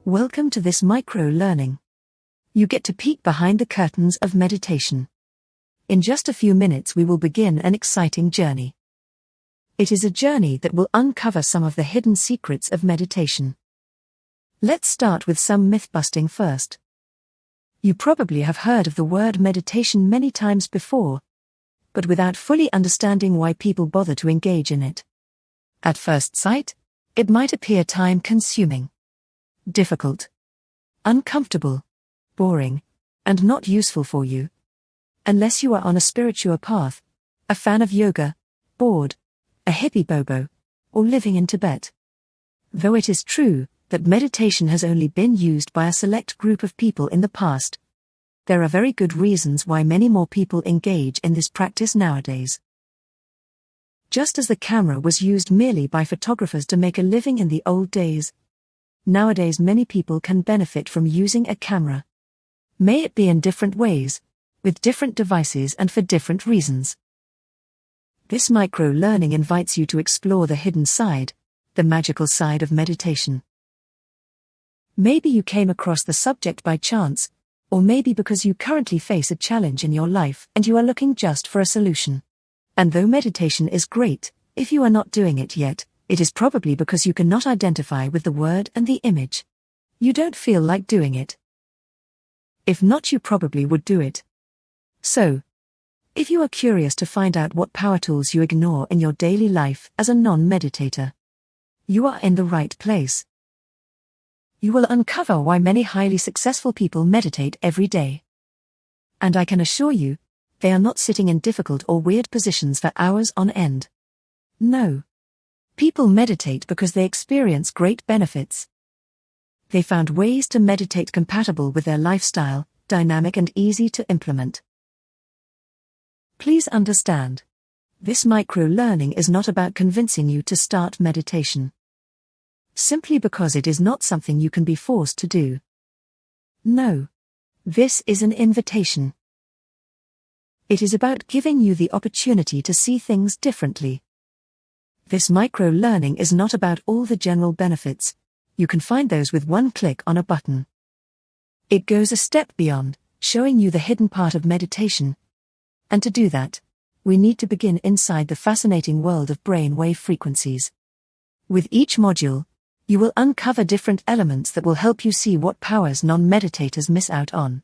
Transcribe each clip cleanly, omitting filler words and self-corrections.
Welcome to this micro-learning. You get to peek behind the curtains of meditation. In just a few minutes we will begin an exciting journey. It is a journey that will uncover some of the hidden secrets of meditation. Let's start with some myth-busting first. You probably have heard of the word meditation many times before, but without fully understanding why people bother to engage in it. At first sight, it might appear time-consuming, difficult, uncomfortable, boring, and not useful for you. Unless you are on a spiritual path, a fan of yoga, bored, a hippie bobo, or living in Tibet. Though it is true that meditation has only been used by a select group of people in the past, there are very good reasons why many more people engage in this practice nowadays. Just as the camera was used merely by photographers to make a living in the old days, nowadays many people can benefit from using a camera. May it be in different ways, with different devices and for different reasons. This micro-learning invites you to explore the hidden side, the magical side of meditation. Maybe you came across the subject by chance, or maybe because you currently face a challenge in your life and you are looking just for a solution. And though meditation is great, if you are not doing it yet, it is probably because you cannot identify with the word and the image. You don't feel like doing it. If not, you probably would do it. So, if you are curious to find out what power tools you ignore in your daily life as a non-meditator, you are in the right place. You will uncover why many highly successful people meditate every day. And I can assure you, they are not sitting in difficult or weird positions for hours on end. No. People meditate because they experience great benefits. They found ways to meditate compatible with their lifestyle, dynamic and easy to implement. Please understand, this micro-learning is not about convincing you to start meditation, simply because it is not something you can be forced to do. No. This is an invitation. It is about giving you the opportunity to see things differently. This micro-learning is not about all the general benefits. You can find those with one click on a button. It goes a step beyond, showing you the hidden part of meditation. And to do that, we need to begin inside the fascinating world of brainwave frequencies. With each module, you will uncover different elements that will help you see what powers non-meditators miss out on.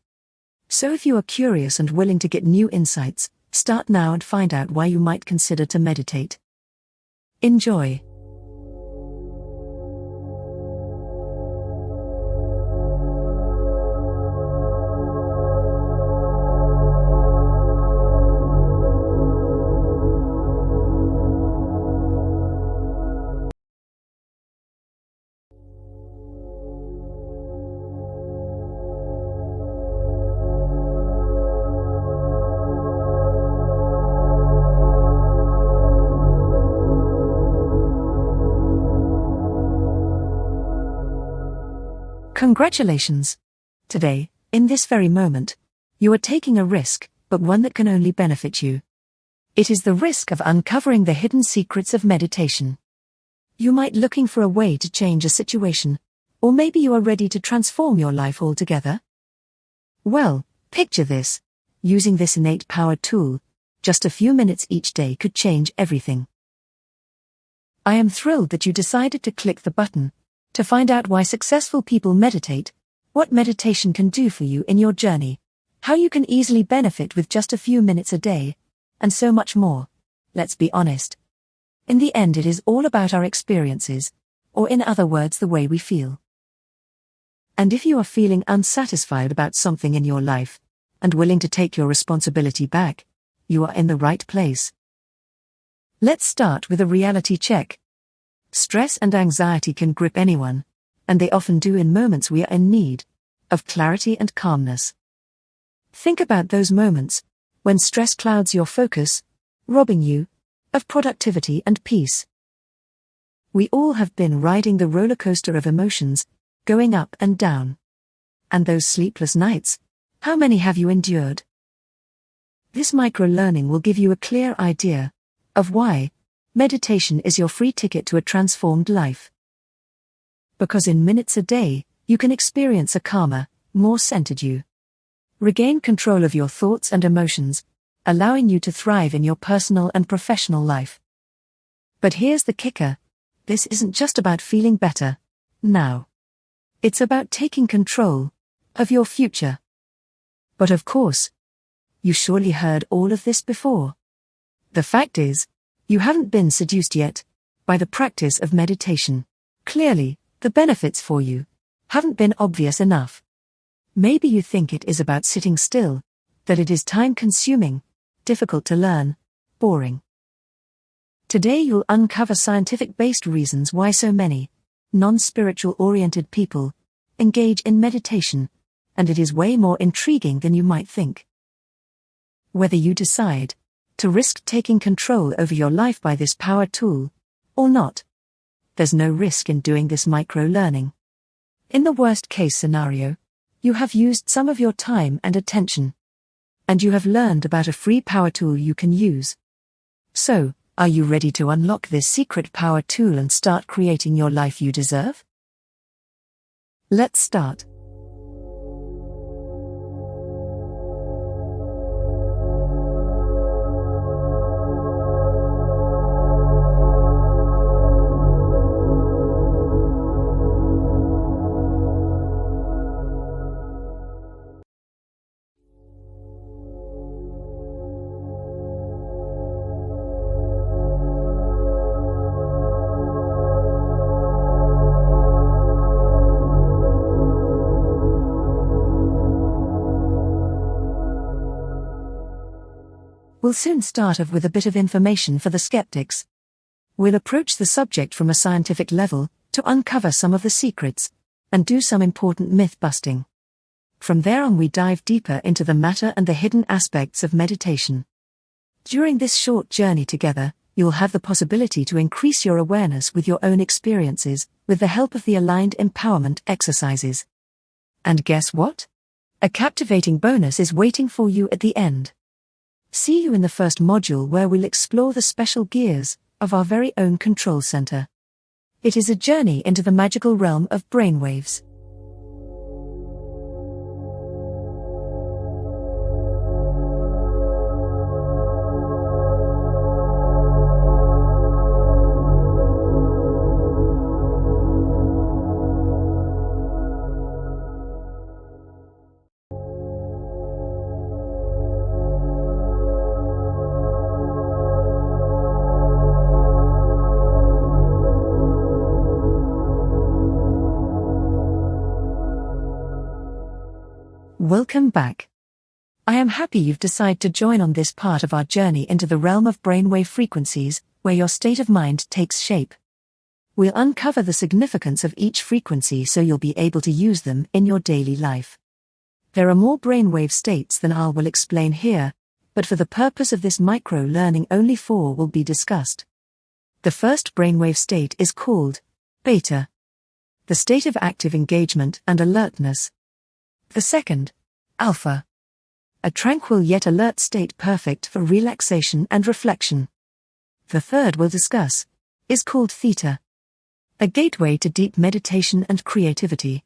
So if you are curious and willing to get new insights, start now and find out why you might consider to meditate. Enjoy. Congratulations! Today, in this very moment, you are taking a risk, but one that can only benefit you. It is the risk of uncovering the hidden secrets of meditation. You might be looking for a way to change a situation, or maybe you are ready to transform your life altogether. Well, picture this. Using this innate power tool, just a few minutes each day could change everything. I am thrilled that you decided to click the button to find out why successful people meditate, what meditation can do for you in your journey, how you can easily benefit with just a few minutes a day, and so much more. Let's be honest. In the end, it is all about our experiences, or in other words, the way we feel. And if you are feeling unsatisfied about something in your life, and willing to take your responsibility back, you are in the right place. Let's start with a reality check. Stress and anxiety can grip anyone, and they often do in moments we are in need of clarity and calmness. Think about those moments when stress clouds your focus, robbing you of productivity and peace. We all have been riding the roller coaster of emotions, going up and down. And those sleepless nights, how many have you endured? This micro-learning will give you a clear idea of why meditation is your free ticket to a transformed life. Because in minutes a day, you can experience a calmer, more centered you. Regain control of your thoughts and emotions, allowing you to thrive in your personal and professional life. But here's the kicker. This isn't just about feeling better now. It's about taking control of your future. But of course, you surely heard all of this before. The fact is, you haven't been seduced yet by the practice of meditation. Clearly, the benefits for you haven't been obvious enough. Maybe you think it is about sitting still, that it is time-consuming, difficult to learn, boring. Today you'll uncover scientific-based reasons why so many non-spiritual oriented people engage in meditation, and it is way more intriguing than you might think. Whether you decide to risk taking control over your life by this power tool or not, there's no risk in doing this micro-learning. In the worst-case scenario, you have used some of your time and attention, and you have learned about a free power tool you can use. So, are you ready to unlock this secret power tool and start creating your life you deserve? Let's start. We'll soon start off with a bit of information for the skeptics. We'll approach the subject from a scientific level to uncover some of the secrets and do some important myth-busting. From there on we dive deeper into the matter and the hidden aspects of meditation. During this short journey together, you'll have the possibility to increase your awareness with your own experiences with the help of the aligned empowerment exercises. And guess what? A captivating bonus is waiting for you at the end. See you in the first module where we'll explore the special gears of our very own control center. It is a journey into the magical realm of brainwaves. Welcome back. I am happy you've decided to join on this part of our journey into the realm of brainwave frequencies, where your state of mind takes shape. We'll uncover the significance of each frequency so you'll be able to use them in your daily life. There are more brainwave states than I will explain here, but for the purpose of this micro-learning only 4 will be discussed. The first brainwave state is called beta, the state of active engagement and alertness. The second, alpha, a tranquil yet alert state perfect for relaxation and reflection. The third we'll discuss is called theta, a gateway to deep meditation and creativity.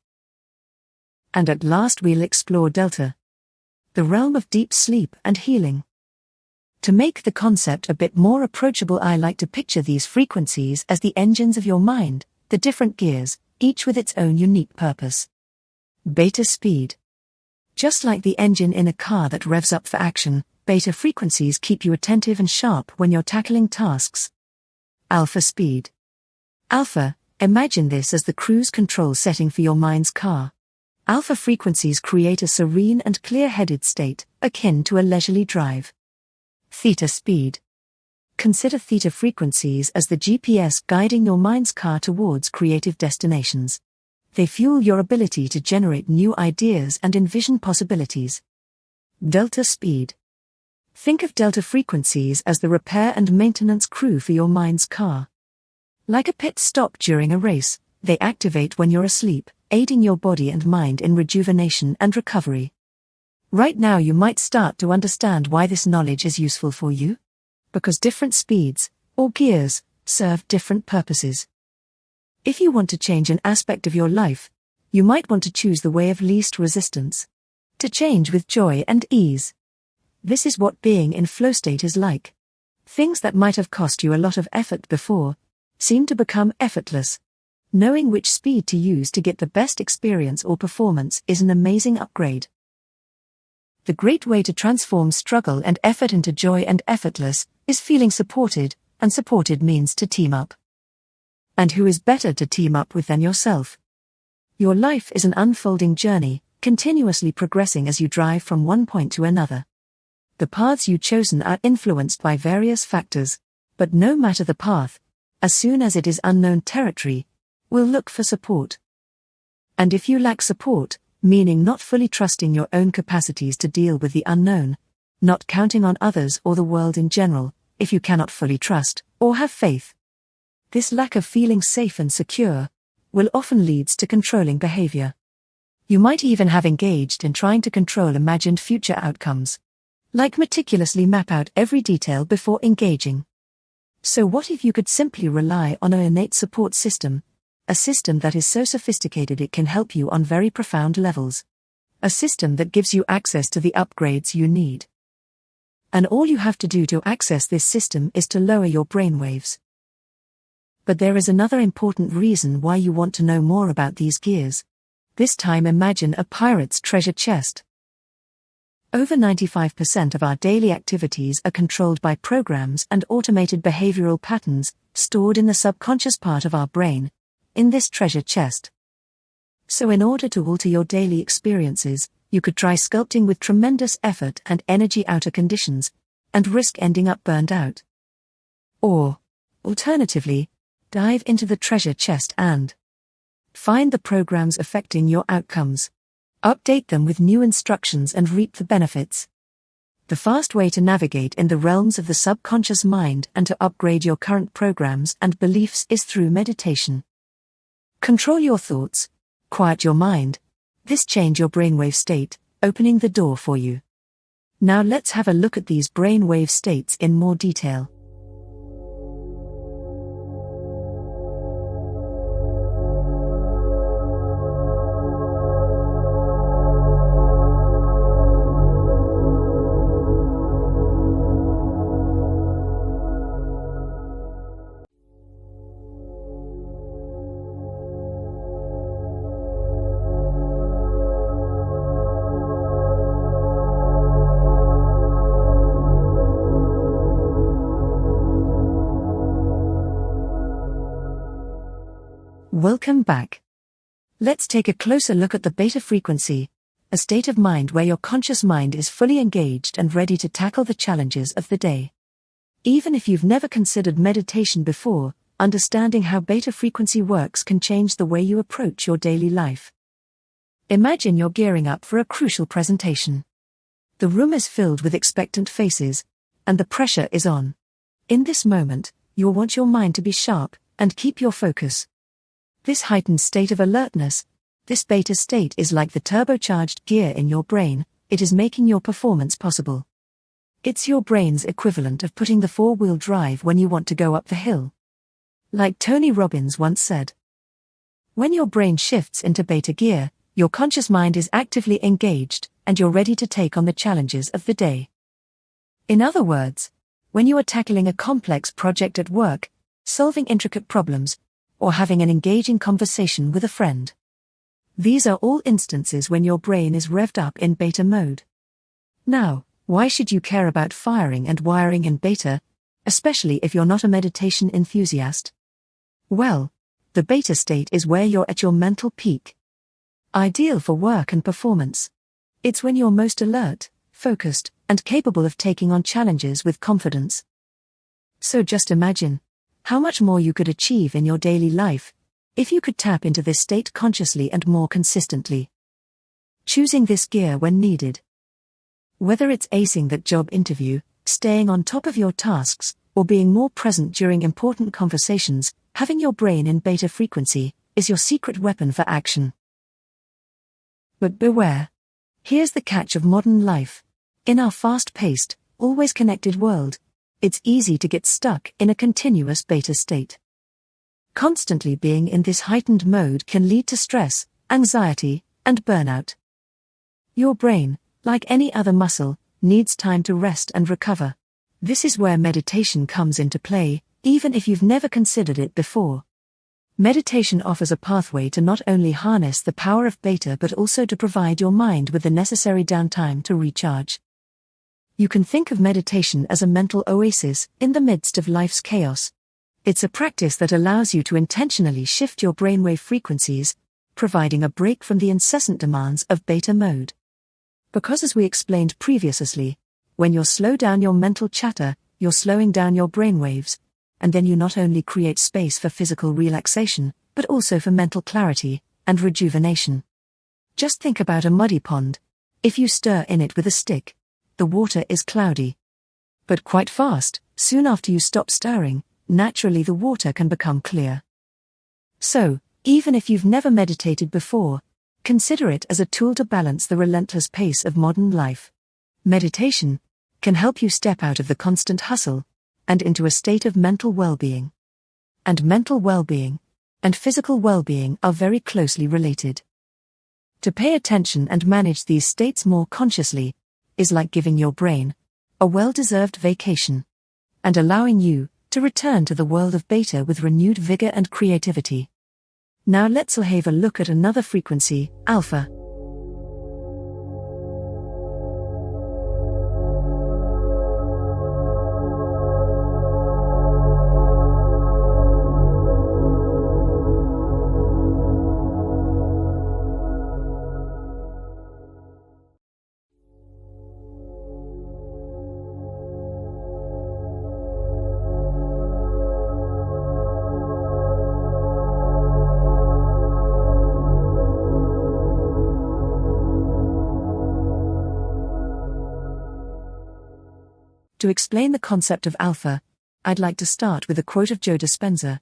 And at last we'll explore delta, the realm of deep sleep and healing. To make the concept a bit more approachable, I like to picture these frequencies as the engines of your mind, the different gears, each with its own unique purpose. Beta speed. Just like the engine in a car that revs up for action, beta frequencies keep you attentive and sharp when you're tackling tasks. Alpha speed. Alpha, imagine this as the cruise control setting for your mind's car. Alpha frequencies create a serene and clear-headed state, akin to a leisurely drive. Theta speed. Consider theta frequencies as the GPS guiding your mind's car towards creative destinations. They fuel your ability to generate new ideas and envision possibilities. Delta speed. Think of delta frequencies as the repair and maintenance crew for your mind's car. Like a pit stop during a race, they activate when you're asleep, aiding your body and mind in rejuvenation and recovery. Right now you might start to understand why this knowledge is useful for you. Because different speeds, or gears, serve different purposes. If you want to change an aspect of your life, You might want to choose the way of least resistance. To change with joy and ease. This is what being in flow state is like. Things that might have cost you a lot of effort before seem to become effortless. Knowing which speed to use to get the best experience or performance is an amazing upgrade. The great way to transform struggle and effort into joy and effortless is feeling supported, and supported means to team up. And who is better to team up with than yourself? Your life is an unfolding journey, continuously progressing as you drive from one point to another. The paths you've chosen are influenced by various factors, but no matter the path, as soon as it is unknown territory, we'll look for support. And if you lack support, meaning not fully trusting your own capacities to deal with the unknown, not counting on others or the world in general, if you cannot fully trust or have faith, this lack of feeling safe and secure will often leads to controlling behavior. You might even have engaged in trying to control imagined future outcomes, like meticulously map out every detail before engaging. So what if you could simply rely on an innate support system, a system that is so sophisticated it can help you on very profound levels, a system that gives you access to the upgrades you need. And all you have to do to access this system is to lower your brainwaves. But there is another important reason why you want to know more about these gears. This time imagine a pirate's treasure chest. Over 95% of our daily activities are controlled by programs and automated behavioral patterns stored in the subconscious part of our brain, in this treasure chest. So in order to alter your daily experiences, you could try sculpting with tremendous effort and energy outer conditions, and risk ending up burned out. Or, alternatively, dive into the treasure chest and find the programs affecting your outcomes. Update them with new instructions and reap the benefits. The fast way to navigate in the realms of the subconscious mind and to upgrade your current programs and beliefs is through meditation. Control your thoughts, quiet your mind. This change your brainwave state, opening the door for you. Now let's have a look at these brainwave states in more detail. Welcome back. Let's take a closer look at the beta frequency, a state of mind where your conscious mind is fully engaged and ready to tackle the challenges of the day. Even if you've never considered meditation before, understanding how beta frequency works can change the way you approach your daily life. Imagine you're gearing up for a crucial presentation. The room is filled with expectant faces, and the pressure is on. In this moment, you'll want your mind to be sharp and keep your focus. This heightened state of alertness, this beta state is like the turbocharged gear in your brain, it is making your performance possible. It's your brain's equivalent of putting the four-wheel drive when you want to go up the hill. Like Tony Robbins once said, when your brain shifts into beta gear, your conscious mind is actively engaged, and you're ready to take on the challenges of the day. In other words, when you are tackling a complex project at work, solving intricate problems, or having an engaging conversation with a friend. These are all instances when your brain is revved up in beta mode. Now, why should you care about firing and wiring in beta, especially if you're not a meditation enthusiast? Well, the beta state is where you're at your mental peak. Ideal for work and performance. It's when you're most alert, focused, and capable of taking on challenges with confidence. So just imagine how much more you could achieve in your daily life if you could tap into this state consciously and more consistently. Choosing this gear when needed. Whether it's acing that job interview, staying on top of your tasks, or being more present during important conversations, having your brain in beta frequency is your secret weapon for action. But beware. Here's the catch of modern life. In our fast-paced, always connected world, it's easy to get stuck in a continuous beta state. Constantly being in this heightened mode can lead to stress, anxiety, and burnout. Your brain, like any other muscle, needs time to rest and recover. This is where meditation comes into play, even if you've never considered it before. Meditation offers a pathway to not only harness the power of beta but also to provide your mind with the necessary downtime to recharge. You can think of meditation as a mental oasis in the midst of life's chaos. It's a practice that allows you to intentionally shift your brainwave frequencies, providing a break from the incessant demands of beta mode. Because as we explained previously, when you slow down your mental chatter, you're slowing down your brainwaves, and then you not only create space for physical relaxation, but also for mental clarity and rejuvenation. Just think about a muddy pond. If you stir in it with a stick, the water is cloudy. But quite fast, soon after you stop stirring, naturally the water can become clear. So, even if you've never meditated before, consider it as a tool to balance the relentless pace of modern life. Meditation can help you step out of the constant hustle and into a state of mental well-being. And mental well-being and physical well-being are very closely related. To pay attention and manage these states more consciously is like giving your brain a well-deserved vacation and allowing you to return to the world of beta with renewed vigor and creativity. Now let's have a look at another frequency, alpha. To explain the concept of alpha, I'd like to start with a quote of Joe Dispenza.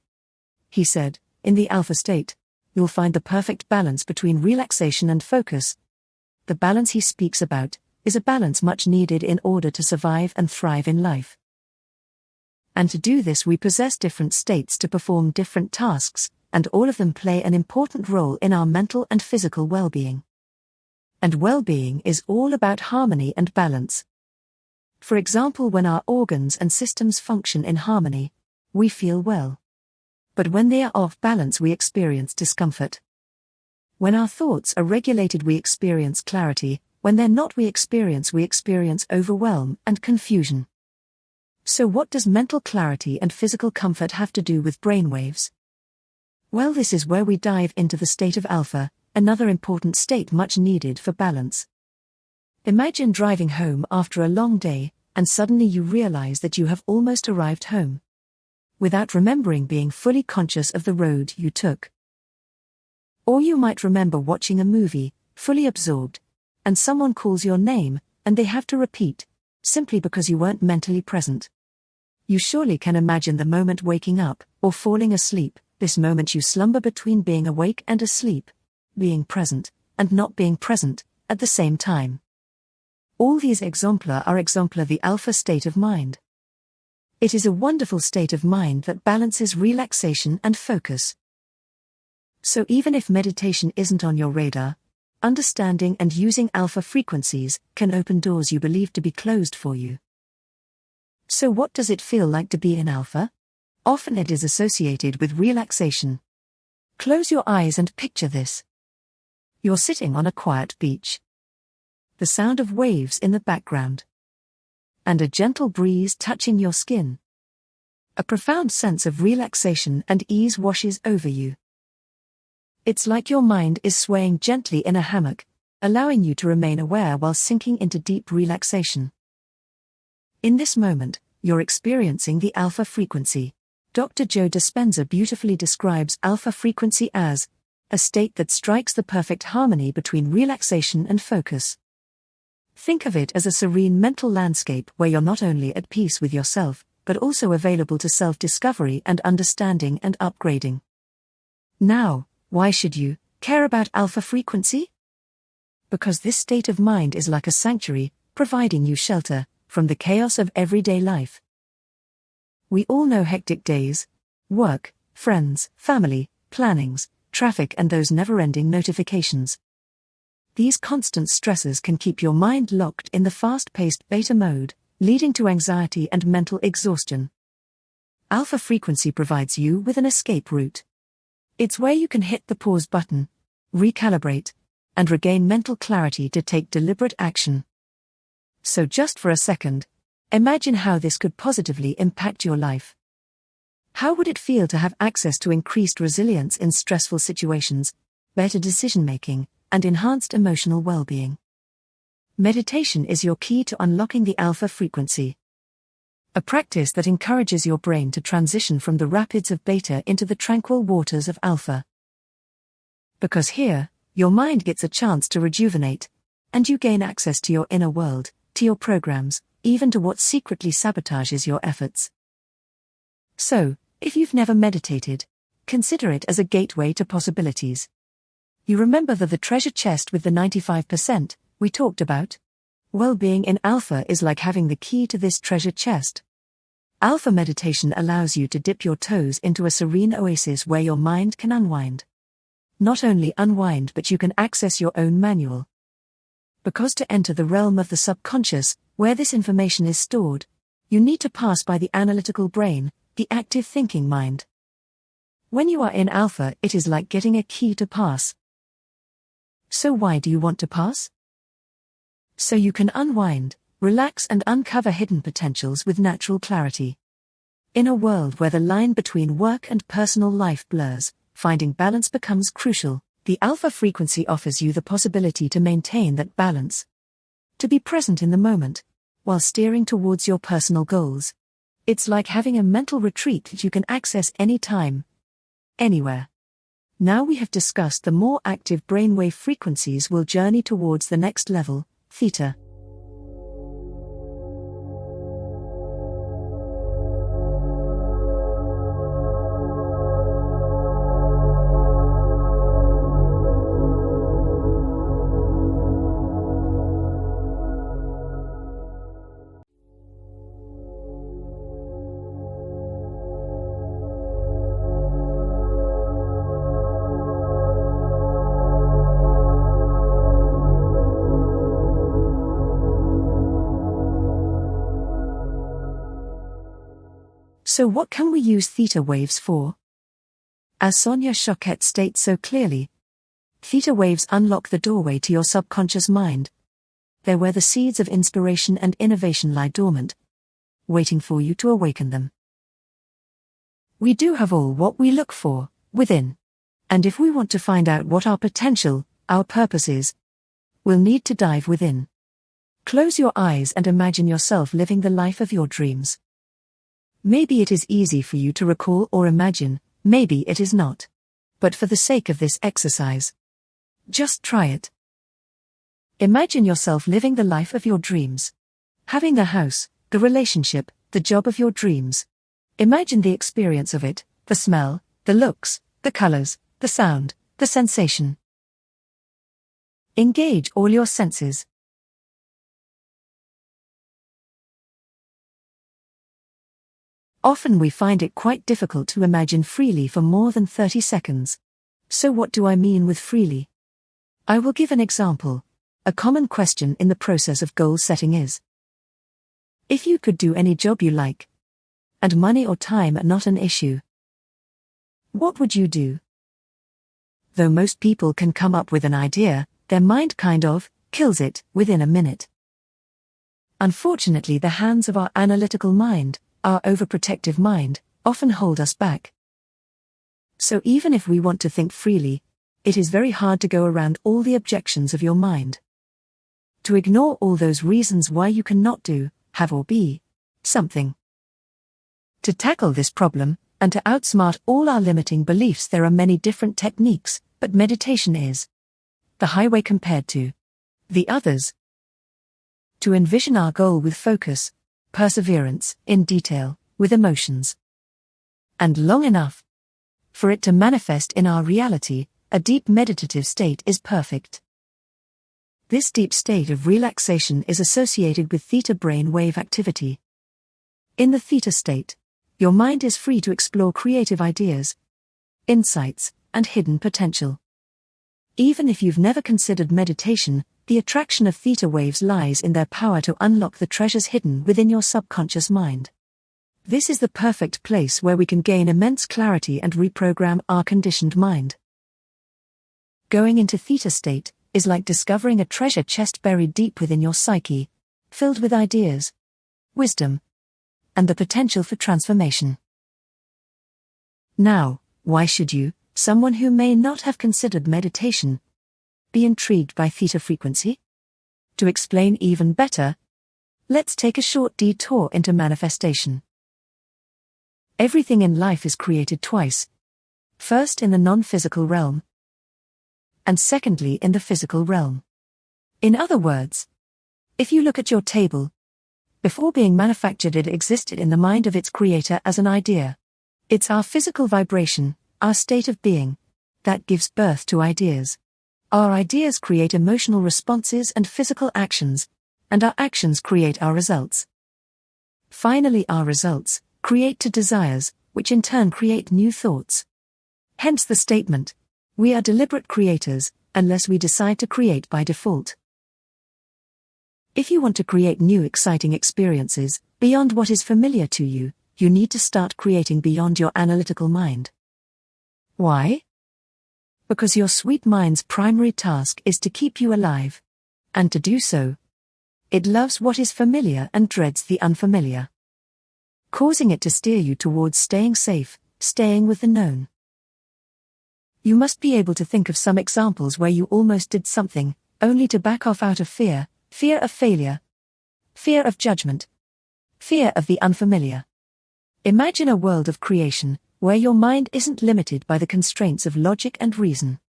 He said, "In the alpha state, you'll find the perfect balance between relaxation and focus." The balance he speaks about is a balance much needed in order to survive and thrive in life. And to do this we possess different states to perform different tasks, and all of them play an important role in our mental and physical well-being. And well-being is all about harmony and balance. For example, when our organs and systems function in harmony, we feel well. But when they are off balance, we experience discomfort. When our thoughts are regulated, we experience clarity. When they're not, we experience overwhelm and confusion. So what does mental clarity and physical comfort have to do with brainwaves? Well, this is where we dive into the state of alpha, another important state much needed for balance. Imagine driving home after a long day, and suddenly you realize that you have almost arrived home, without remembering being fully conscious of the road you took. Or you might remember watching a movie, fully absorbed, and someone calls your name, and they have to repeat, simply because you weren't mentally present. You surely can imagine the moment waking up, or falling asleep, this moment you slumber between being awake and asleep, being present, and not being present, at the same time. All these are the alpha state of mind. It is a wonderful state of mind that balances relaxation and focus. So even if meditation isn't on your radar, understanding and using alpha frequencies can open doors you believed to be closed for you. So what does it feel like to be in alpha? Often it is associated with relaxation. Close your eyes and picture this. You're sitting on a quiet beach. The sound of waves in the background, and a gentle breeze touching your skin. A profound sense of relaxation and ease washes over you. It's like your mind is swaying gently in a hammock, allowing you to remain aware while sinking into deep relaxation. In this moment, you're experiencing the alpha frequency. Dr. Joe Dispenza beautifully describes alpha frequency as a state that strikes the perfect harmony between relaxation and focus. Think of it as a serene mental landscape where you're not only at peace with yourself, but also available to self-discovery and understanding and upgrading. Now, why should you care about alpha frequency? Because this state of mind is like a sanctuary, providing you shelter from the chaos of everyday life. We all know hectic days, work, friends, family, plannings, traffic and those never-ending notifications. These constant stresses can keep your mind locked in the fast-paced beta mode, leading to anxiety and mental exhaustion. Alpha frequency provides you with an escape route. It's where you can hit the pause button, recalibrate, and regain mental clarity to take deliberate action. So just for a second, imagine how this could positively impact your life. How would it feel to have access to increased resilience in stressful situations, better decision-making, and enhanced emotional well-being? Meditation is your key to unlocking the alpha frequency. A practice that encourages your brain to transition from the rapids of beta into the tranquil waters of alpha. Because here, your mind gets a chance to rejuvenate, and you gain access to your inner world, to your programs, even to what secretly sabotages your efforts. So, if you've never meditated, consider it as a gateway to possibilities. You remember the treasure chest with the 95% we talked about? Well-being in alpha is like having the key to this treasure chest. Alpha meditation allows you to dip your toes into a serene oasis where your mind can unwind. Not only unwind, but you can access your own manual. Because to enter the realm of the subconscious, where this information is stored, you need to pass by the analytical brain, the active thinking mind. When you are in alpha, it is like getting a key to pass. So why do you want to pass? So you can unwind, relax, and uncover hidden potentials with natural clarity. In a world where the line between work and personal life blurs, finding balance becomes crucial. The alpha frequency offers you the possibility to maintain that balance. To be present in the moment, while steering towards your personal goals. It's like having a mental retreat that you can access anytime, anywhere. Now we have discussed the more active brainwave frequencies, we'll journey towards the next level, theta. So what can we use theta waves for? As Sonia Choquette states so clearly, theta waves unlock the doorway to your subconscious mind. They're where the seeds of inspiration and innovation lie dormant, waiting for you to awaken them. We do have all what we look for, within. And if we want to find out what our potential, our purpose is, we'll need to dive within. Close your eyes and imagine yourself living the life of your dreams. Maybe it is easy for you to recall or imagine, maybe it is not. But for the sake of this exercise, just try it. Imagine yourself living the life of your dreams. Having the house, the relationship, the job of your dreams. Imagine the experience of it, the smell, the looks, the colors, the sound, the sensation. Engage all your senses. Often we find it quite difficult to imagine freely for more than 30 seconds. So what do I mean with freely? I will give an example. A common question in the process of goal setting is: if you could do any job you like, and money or time are not an issue, what would you do? Though most people can come up with an idea, their mind kind of kills it within a minute. Unfortunately, the hands of our analytical mind, our overprotective mind, often hold us back. So even if we want to think freely, it is very hard to go around all the objections of your mind. To ignore all those reasons why you cannot do, have or be something. To tackle this problem, and to outsmart all our limiting beliefs, there are many different techniques, but meditation is the highway compared to the others. To envision our goal with focus, perseverance, in detail, with emotions. And long enough for it to manifest in our reality, a deep meditative state is perfect. This deep state of relaxation is associated with theta brain wave activity. In the theta state, your mind is free to explore creative ideas, insights, and hidden potential. Even if you've never considered meditation, the attraction of theta waves lies in their power to unlock the treasures hidden within your subconscious mind. This is the perfect place where we can gain immense clarity and reprogram our conditioned mind. Going into theta state is like discovering a treasure chest buried deep within your psyche, filled with ideas, wisdom, and the potential for transformation. Now, why should you, someone who may not have considered meditation, be intrigued by theta frequency? To explain even better, let's take a short detour into manifestation. Everything in life is created twice. First in the non-physical realm, and secondly in the physical realm. In other words, if you look at your table, before being manufactured it existed in the mind of its creator as an idea. It's our physical vibration, our state of being, that gives birth to ideas. Our ideas create emotional responses and physical actions, and our actions create our results. Finally, our results create to desires, which in turn create new thoughts. Hence the statement, we are deliberate creators, unless we decide to create by default. If you want to create new exciting experiences, beyond what is familiar to you, you need to start creating beyond your analytical mind. Why? Because your sweet mind's primary task is to keep you alive. And to do so, it loves what is familiar and dreads the unfamiliar, causing it to steer you towards staying safe, staying with the known. You must be able to think of some examples where you almost did something, only to back off out of fear, fear of failure, fear of judgment, fear of the unfamiliar. Imagine a world of creation, where your mind isn't limited by the constraints of logic and reason.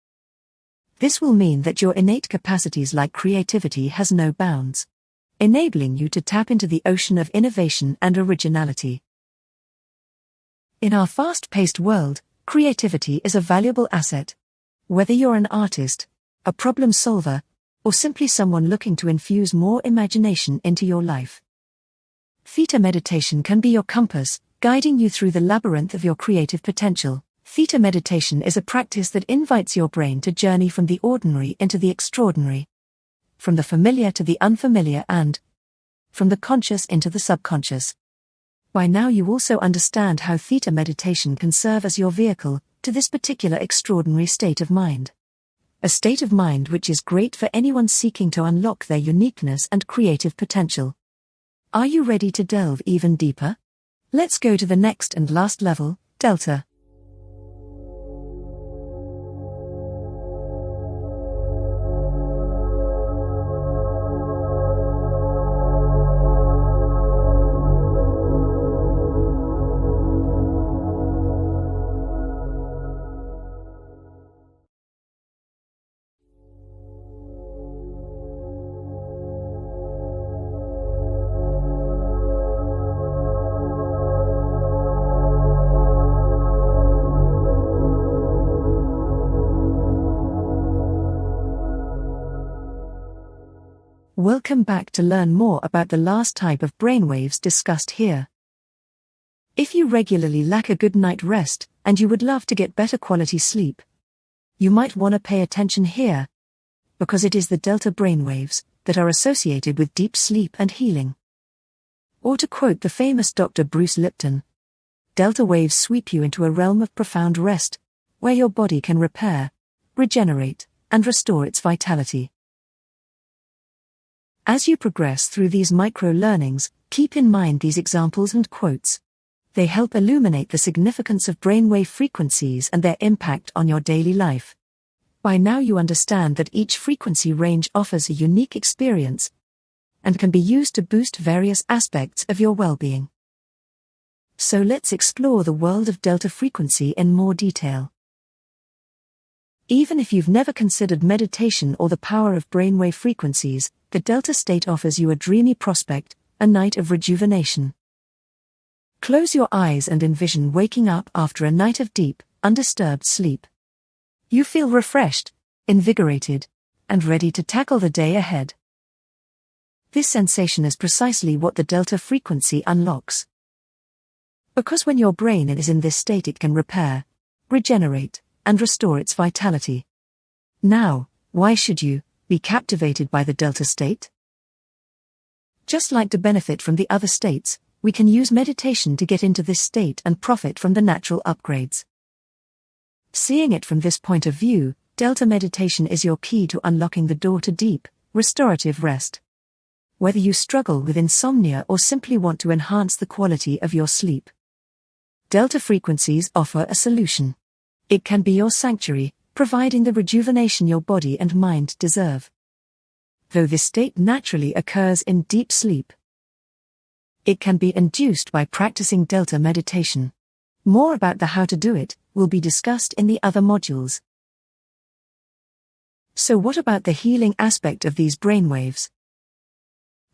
This will mean that your innate capacities like creativity has no bounds, enabling you to tap into the ocean of innovation and originality. In our fast-paced world, creativity is a valuable asset. Whether you're an artist, a problem solver, or simply someone looking to infuse more imagination into your life, theta meditation can be your compass, guiding you through the labyrinth of your creative potential. Theta meditation is a practice that invites your brain to journey from the ordinary into the extraordinary, from the familiar to the unfamiliar and from the conscious into the subconscious. By now you also understand how theta meditation can serve as your vehicle to this particular extraordinary state of mind. A state of mind which is great for anyone seeking to unlock their uniqueness and creative potential. Are you ready to delve even deeper? Let's go to the next and last level, Delta. Welcome back to learn more about the last type of brainwaves discussed here. If you regularly lack a good night rest, and you would love to get better quality sleep, you might want to pay attention here, because it is the delta brainwaves that are associated with deep sleep and healing. Or to quote the famous Dr. Bruce Lipton, delta waves sweep you into a realm of profound rest, where your body can repair, regenerate, and restore its vitality. As you progress through these micro-learnings, keep in mind these examples and quotes. They help illuminate the significance of brainwave frequencies and their impact on your daily life. By now you understand that each frequency range offers a unique experience and can be used to boost various aspects of your well-being. So let's explore the world of delta frequency in more detail. Even if you've never considered meditation or the power of brainwave frequencies, the delta state offers you a dreamy prospect, a night of rejuvenation. Close your eyes and envision waking up after a night of deep, undisturbed sleep. You feel refreshed, invigorated, and ready to tackle the day ahead. This sensation is precisely what the delta frequency unlocks. Because when your brain is in this state it can repair, regenerate, and restore its vitality. Now, why should you be captivated by the delta state? Just like to benefit from the other states, we can use meditation to get into this state and profit from the natural upgrades. Seeing it from this point of view, delta meditation is your key to unlocking the door to deep, restorative rest. Whether you struggle with insomnia or simply want to enhance the quality of your sleep, delta frequencies offer a solution. It can be your sanctuary, providing the rejuvenation your body and mind deserve. Though this state naturally occurs in deep sleep, it can be induced by practicing delta meditation. More about the how to do it will be discussed in the other modules. So what about the healing aspect of these brainwaves?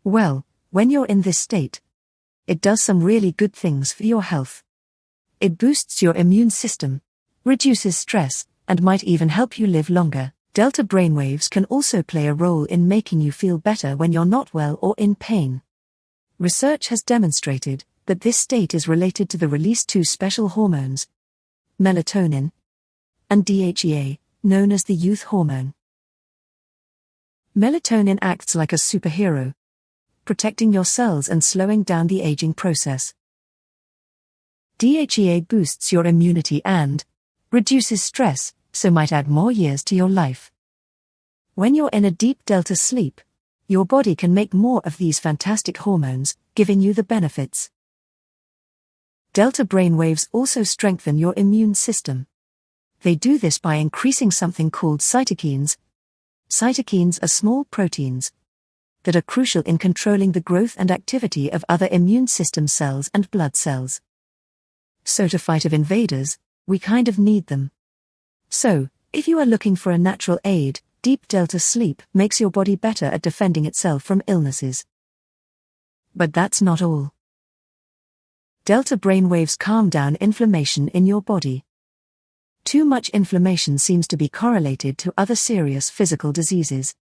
Well, when you're in this state, it does some really good things for your health. It boosts your immune system, reduces stress, and might even help you live longer. Delta brainwaves can also play a role in making you feel better when you're not well or in pain. Research has demonstrated that this state is related to the release of two special hormones, melatonin and DHEA, known as the youth hormone. Melatonin acts like a superhero, protecting your cells and slowing down the aging process. DHEA boosts your immunity and reduces stress, so might add more years to your life. When you're in a deep delta sleep, your body can make more of these fantastic hormones, giving you the benefits. Delta brainwaves also strengthen your immune system. They do this by increasing something called cytokines. Cytokines are small proteins that are crucial in controlling the growth and activity of other immune system cells and blood cells. So to fight off invaders, we kind of need them. So, if you are looking for a natural aid, deep delta sleep makes your body better at defending itself from illnesses. But that's not all. Delta brainwaves calm down inflammation in your body. Too much inflammation seems to be correlated to other serious physical diseases.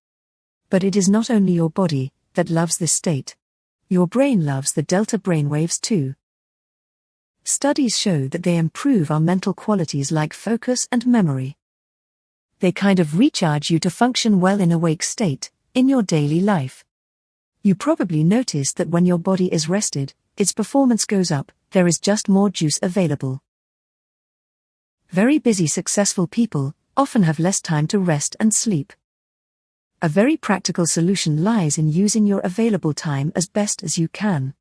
But it is not only your body that loves this state. Your brain loves the delta brainwaves too. Studies show that they improve our mental qualities like focus and memory. They kind of recharge you to function well in awake state, in your daily life. You probably noticed that when your body is rested, its performance goes up, there is just more juice available. Very busy successful people often have less time to rest and sleep. A very practical solution lies in using your available time as best as you can.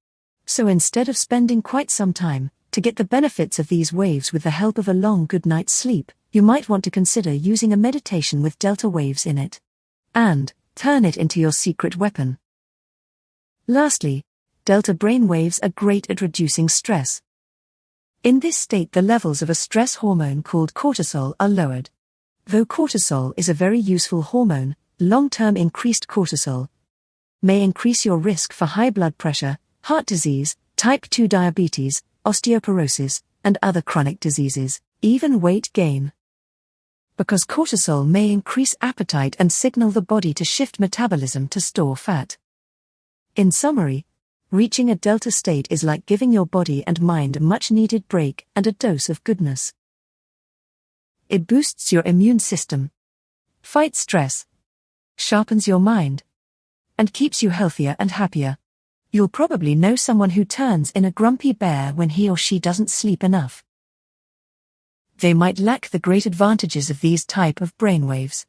So instead of spending quite some time to get the benefits of these waves with the help of a long good night's sleep, you might want to consider using a meditation with delta waves in it. And turn it into your secret weapon. Lastly, delta brainwaves are great at reducing stress. In this state, the levels of a stress hormone called cortisol are lowered. Though cortisol is a very useful hormone, long-term increased cortisol may increase your risk for high blood pressure, heart disease, type 2 diabetes, osteoporosis, and other chronic diseases, even weight gain. Because cortisol may increase appetite and signal the body to shift metabolism to store fat. In summary, reaching a delta state is like giving your body and mind a much-needed break and a dose of goodness. It boosts your immune system, fights stress, sharpens your mind, and keeps you healthier and happier. You'll probably know someone who turns in a grumpy bear when he or she doesn't sleep enough. They might lack the great advantages of these type of brainwaves.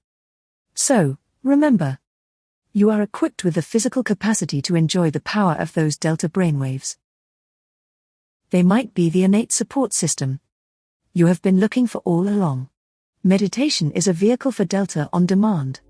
So, remember, you are equipped with the physical capacity to enjoy the power of those delta brainwaves. They might be the innate support system you have been looking for all along. Meditation is a vehicle for delta on demand.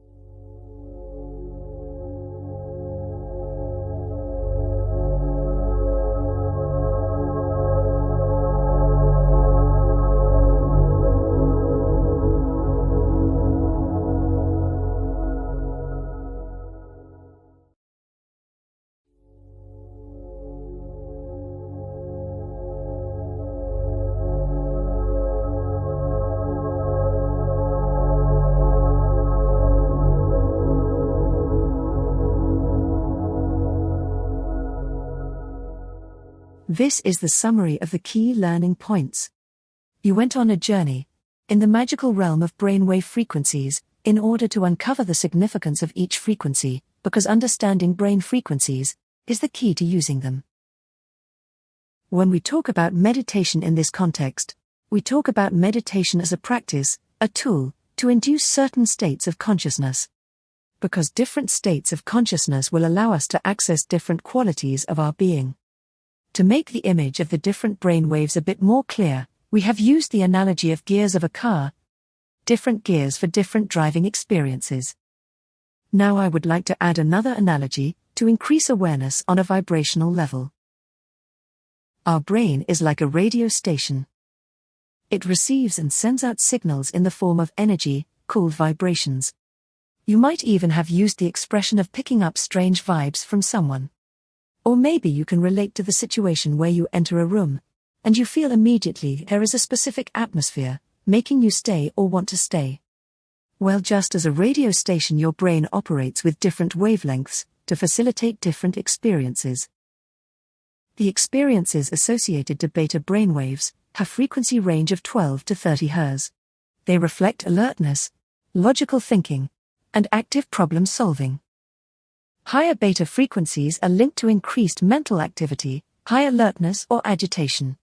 This is the summary of the key learning points. You went on a journey, in the magical realm of brainwave frequencies, in order to uncover the significance of each frequency, because understanding brain frequencies is the key to using them. When we talk about meditation in this context, we talk about meditation as a practice, a tool, to induce certain states of consciousness. Because different states of consciousness will allow us to access different qualities of our being. To make the image of the different brainwaves a bit more clear, we have used the analogy of gears of a car, different gears for different driving experiences. Now I would like to add another analogy to increase awareness on a vibrational level. Our brain is like a radio station. It receives and sends out signals in the form of energy, called vibrations. You might even have used the expression of picking up strange vibes from someone. Or maybe you can relate to the situation where you enter a room, and you feel immediately there is a specific atmosphere, making you stay or want to stay. Well, just as a radio station, your brain operates with different wavelengths to facilitate different experiences. The experiences associated to beta brainwaves have frequency range of 12 to 30 Hz. They reflect alertness, logical thinking, and active problem solving. Higher beta frequencies are linked to increased mental activity, high alertness or agitation.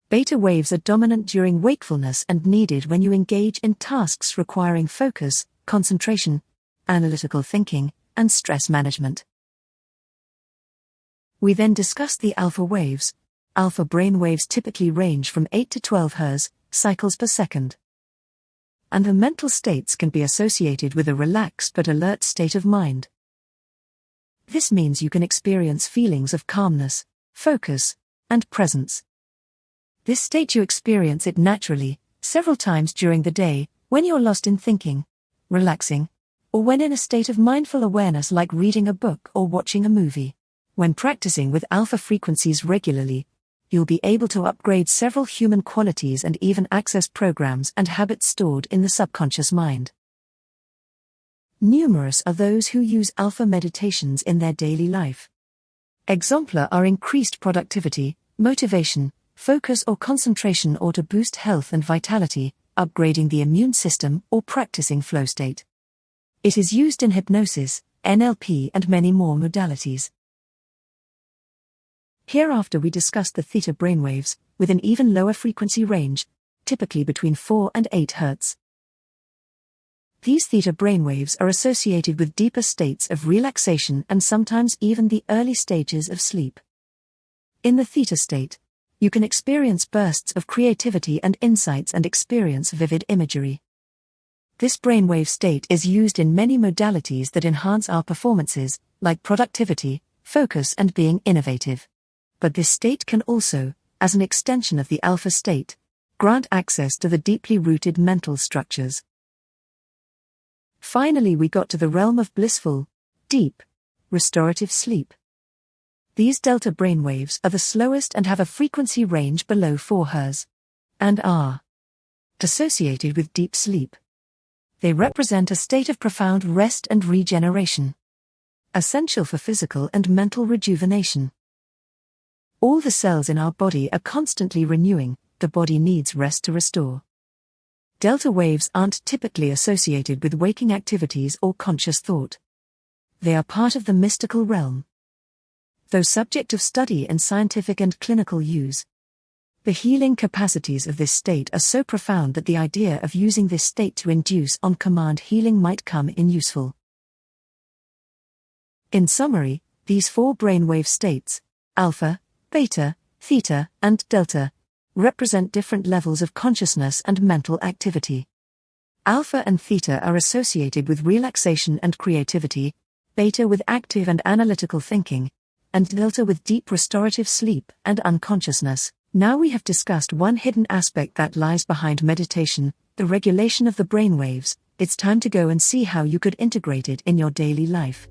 Beta waves are dominant during wakefulness and needed when you engage in tasks requiring focus, concentration, analytical thinking, and stress management. We then discussed the alpha waves. Alpha brain waves typically range from 8 to 12 Hz cycles per second. And the mental states can be associated with a relaxed but alert state of mind. This means you can experience feelings of calmness, focus, and presence. This state you experience it naturally, several times during the day, when you're lost in thinking, relaxing, or when in a state of mindful awareness like reading a book or watching a movie. When practicing with alpha frequencies regularly, you'll be able to upgrade several human qualities and even access programs and habits stored in the subconscious mind. Numerous are those who use alpha meditations in their daily life. Exemplar are increased productivity, motivation, focus or concentration, or to boost health and vitality, upgrading the immune system, or practicing flow state. It is used in hypnosis, NLP, and many more modalities. Hereafter we discussed the theta brainwaves, with an even lower frequency range, typically between 4 and 8 Hz. These theta brainwaves are associated with deeper states of relaxation and sometimes even the early stages of sleep. In the theta state, you can experience bursts of creativity and insights and experience vivid imagery. This brainwave state is used in many modalities that enhance our performances, like productivity, focus, and being innovative. But this state can also, as an extension of the alpha state, grant access to the deeply rooted mental structures. Finally, we got to the realm of blissful, deep, restorative sleep. These delta brainwaves are the slowest and have a frequency range below 4 Hz, and are associated with deep sleep. They represent a state of profound rest and regeneration, essential for physical and mental rejuvenation. All the cells in our body are constantly renewing, the body needs rest to restore. Delta waves aren't typically associated with waking activities or conscious thought. They are part of the mystical realm. Though subject of study in scientific and clinical use, the healing capacities of this state are so profound that the idea of using this state to induce on-command healing might come in useful. In summary, these 4 brainwave states, alpha, beta, theta, and delta, represent different levels of consciousness and mental activity. Alpha and theta are associated with relaxation and creativity, beta with active and analytical thinking, and delta with deep restorative sleep and unconsciousness. Now we have discussed one hidden aspect that lies behind meditation, the regulation of the brainwaves. It's time to go and see how you could integrate it in your daily life.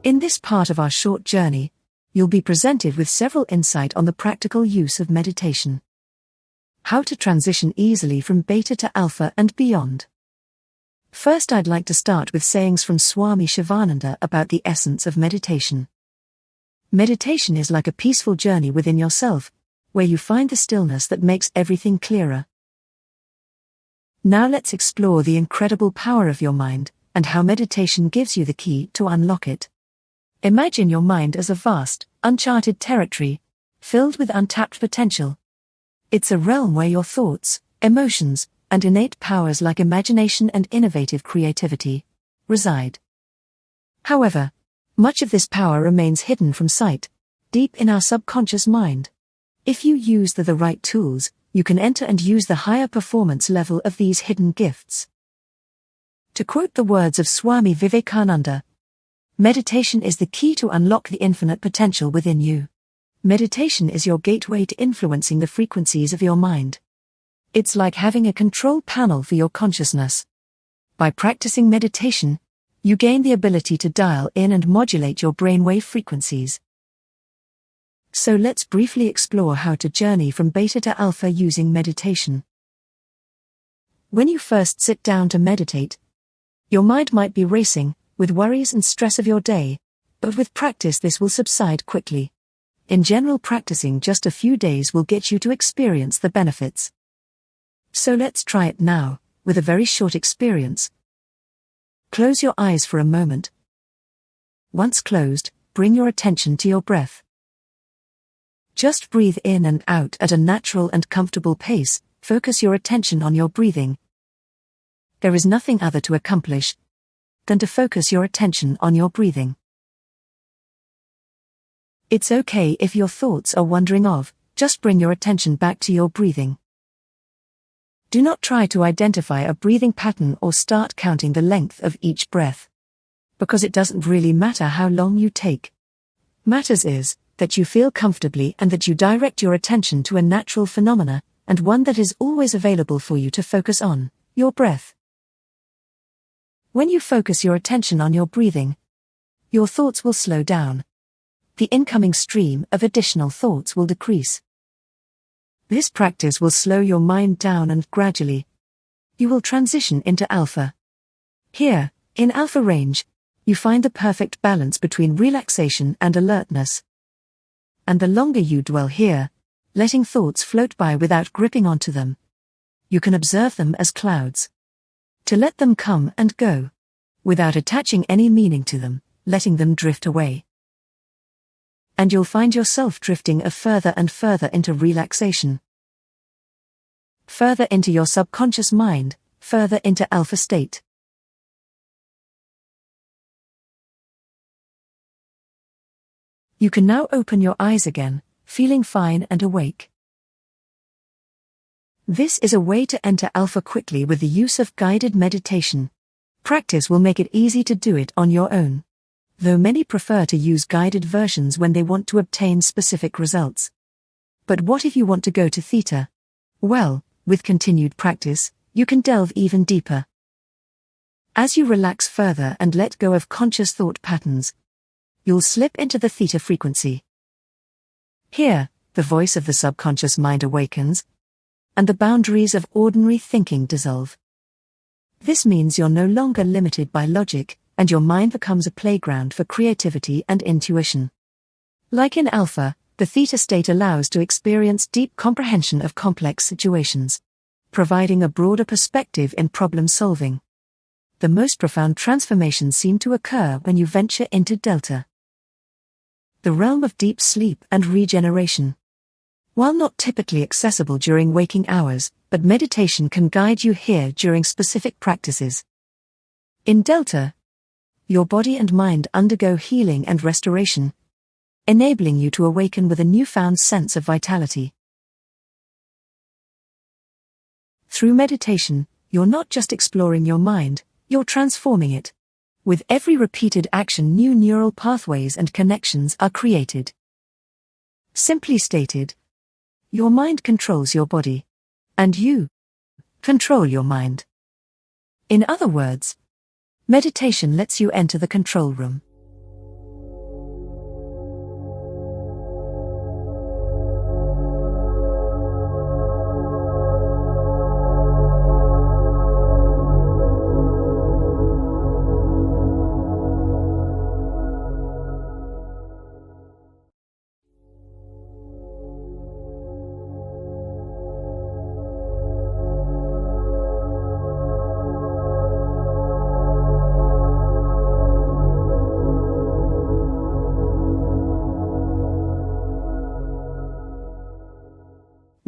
In this part of our short journey, you'll be presented with several insights on the practical use of meditation. How to transition easily from beta to alpha and beyond. First, I'd like to start with sayings from Swami Shivananda about the essence of meditation. Meditation is like a peaceful journey within yourself, where you find the stillness that makes everything clearer. Now let's explore the incredible power of your mind, and how meditation gives you the key to unlock it. Imagine your mind as a vast, uncharted territory, filled with untapped potential. It's a realm where your thoughts, emotions, and innate powers like imagination and innovative creativity reside. However, much of this power remains hidden from sight, deep in our subconscious mind. If you use the right tools, you can enter and use the higher performance level of these hidden gifts. To quote the words of Swami Vivekananda, meditation is the key to unlock the infinite potential within you. Meditation is your gateway to influencing the frequencies of your mind. It's like having a control panel for your consciousness. By practicing meditation, you gain the ability to dial in and modulate your brainwave frequencies. So let's briefly explore how to journey from beta to alpha using meditation. When you first sit down to meditate, your mind might be racing, with worries and stress of your day, but with practice this will subside quickly. In general, practicing just a few days will get you to experience the benefits. So let's try it now, with a very short experience. Close your eyes for a moment. Once closed, bring your attention to your breath. Just breathe in and out at a natural and comfortable pace. Focus your attention on your breathing. There is nothing other to accomplish than to focus your attention on your breathing. It's okay if your thoughts are wandering off, just bring your attention back to your breathing. Do not try to identify a breathing pattern or start counting the length of each breath, because it doesn't really matter how long you take. Matters is that you feel comfortably and that you direct your attention to a natural phenomena, and one that is always available for you to focus on, your breath. When you focus your attention on your breathing, your thoughts will slow down. The incoming stream of additional thoughts will decrease. This practice will slow your mind down and gradually, you will transition into alpha. Here, in alpha range, you find the perfect balance between relaxation and alertness. And the longer you dwell here, letting thoughts float by without gripping onto them, you can observe them as clouds. To let them come and go, without attaching any meaning to them, letting them drift away. And you'll find yourself drifting further and further into relaxation. Further into your subconscious mind, further into alpha state. You can now open your eyes again, feeling fine and awake. This is a way to enter alpha quickly with the use of guided meditation. Practice will make it easy to do it on your own, though many prefer to use guided versions when they want to obtain specific results. But what if you want to go to theta? Well, with continued practice, you can delve even deeper. As you relax further and let go of conscious thought patterns, you'll slip into the theta frequency. Here, the voice of the subconscious mind awakens, and the boundaries of ordinary thinking dissolve. This means you're no longer limited by logic, and your mind becomes a playground for creativity and intuition. Like in alpha, the theta state allows to experience deep comprehension of complex situations, providing a broader perspective in problem solving. The most profound transformations seem to occur when you venture into delta, the realm of deep sleep and regeneration. While not typically accessible during waking hours, but meditation can guide you here during specific practices. In delta, your body and mind undergo healing and restoration, enabling you to awaken with a newfound sense of vitality. Through meditation, you're not just exploring your mind, you're transforming it. With every repeated action, new neural pathways and connections are created. Simply stated, your mind controls your body, and you control your mind. In other words, meditation lets you enter the control room.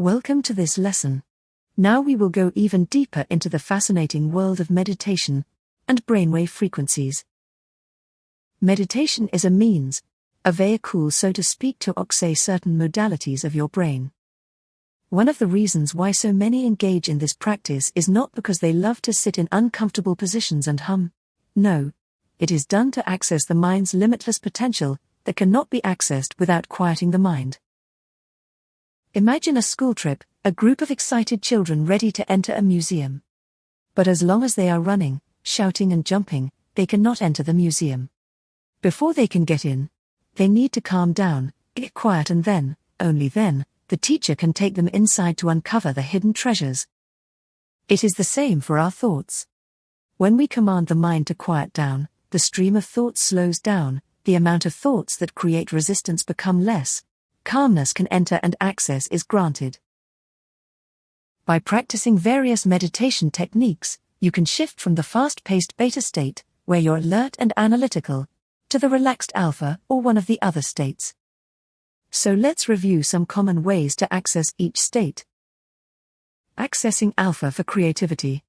Welcome to this lesson. Now we will go even deeper into the fascinating world of meditation and brainwave frequencies. Meditation is a means, a vehicle so to speak, to access certain modalities of your brain. One of the reasons why so many engage in this practice is not because they love to sit in uncomfortable positions and hum. No, it is done to access the mind's limitless potential that cannot be accessed without quieting the mind. Imagine a school trip, a group of excited children ready to enter a museum. But as long as they are running, shouting and jumping, they cannot enter the museum. Before they can get in, they need to calm down, get quiet, and then, only then, the teacher can take them inside to uncover the hidden treasures. It is the same for our thoughts. When we command the mind to quiet down, the stream of thoughts slows down, the amount of thoughts that create resistance become less, calmness can enter and access is granted. By practicing various meditation techniques, you can shift from the fast-paced beta state, where you're alert and analytical, to the relaxed alpha or one of the other states. So let's review some common ways to access each state. Accessing alpha for creativity.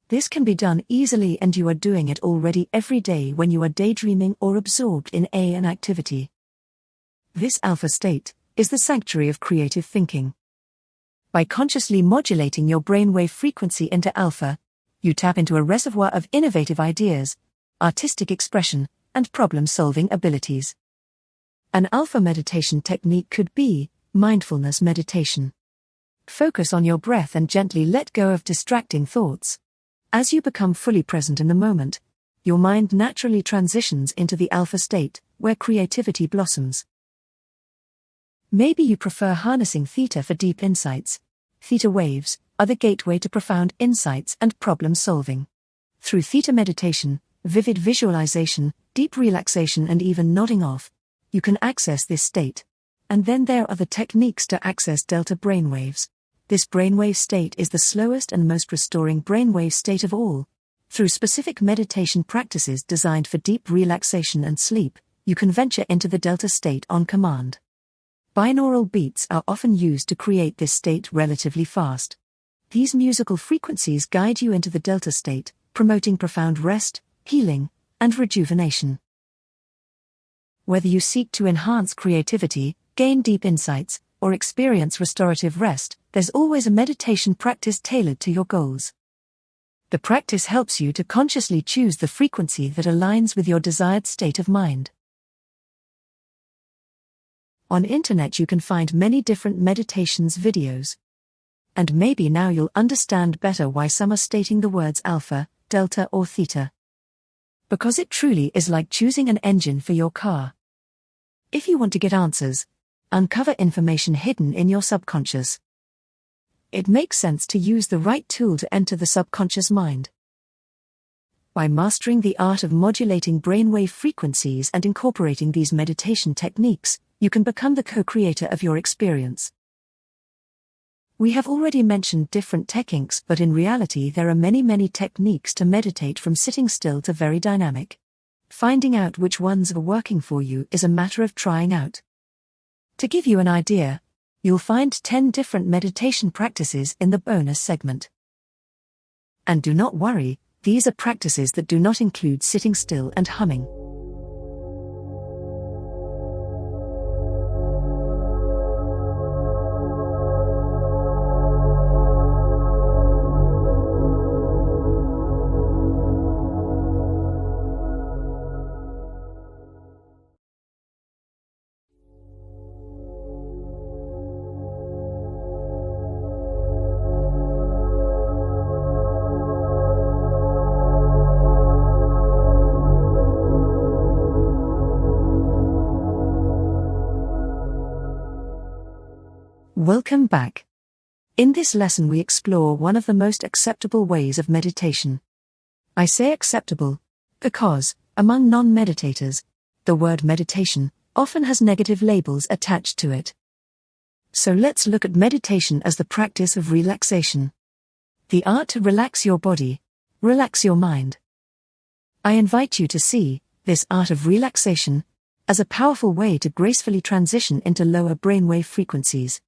This can be done easily, and you are doing it already every day when you are daydreaming or absorbed in an activity. This alpha state is the sanctuary of creative thinking. By consciously modulating your brainwave frequency into alpha, you tap into a reservoir of innovative ideas, artistic expression, and problem-solving abilities. An alpha meditation technique could be mindfulness meditation. Focus on your breath and gently let go of distracting thoughts. As you become fully present in the moment, your mind naturally transitions into the alpha state, where creativity blossoms. Maybe you prefer harnessing theta for deep insights. Theta waves are the gateway to profound insights and problem solving. Through theta meditation, vivid visualization, deep relaxation, and even nodding off, you can access this state. And then there are the techniques to access delta brainwaves. This brainwave state is the slowest and most restoring brainwave state of all. Through specific meditation practices designed for deep relaxation and sleep, you can venture into the delta state on command. Binaural beats are often used to create this state relatively fast. These musical frequencies guide you into the delta state, promoting profound rest, healing, and rejuvenation. Whether you seek to enhance creativity, gain deep insights, or experience restorative rest, there's always a meditation practice tailored to your goals. The practice helps you to consciously choose the frequency that aligns with your desired state of mind. On internet you can find many different meditations videos. And maybe now you'll understand better why some are stating the words alpha, delta, or theta. Because it truly is like choosing an engine for your car. If you want to get answers, uncover information hidden in your subconscious, it makes sense to use the right tool to enter the subconscious mind. By mastering the art of modulating brainwave frequencies and incorporating these meditation techniques, you can become the co-creator of your experience. We have already mentioned different techniques, but in reality there are many techniques to meditate, from sitting still to very dynamic. Finding out which ones are working for you is a matter of trying out. To give you an idea, you'll find 10 different meditation practices in the bonus segment. And do not worry, these are practices that do not include sitting still and humming. Welcome back. In this lesson we explore one of the most acceptable ways of meditation. I say acceptable because, among non-meditators, the word meditation often has negative labels attached to it. So let's look at meditation as the practice of relaxation. The art to relax your body, relax your mind. I invite you to see this art of relaxation as a powerful way to gracefully transition into lower brainwave frequencies.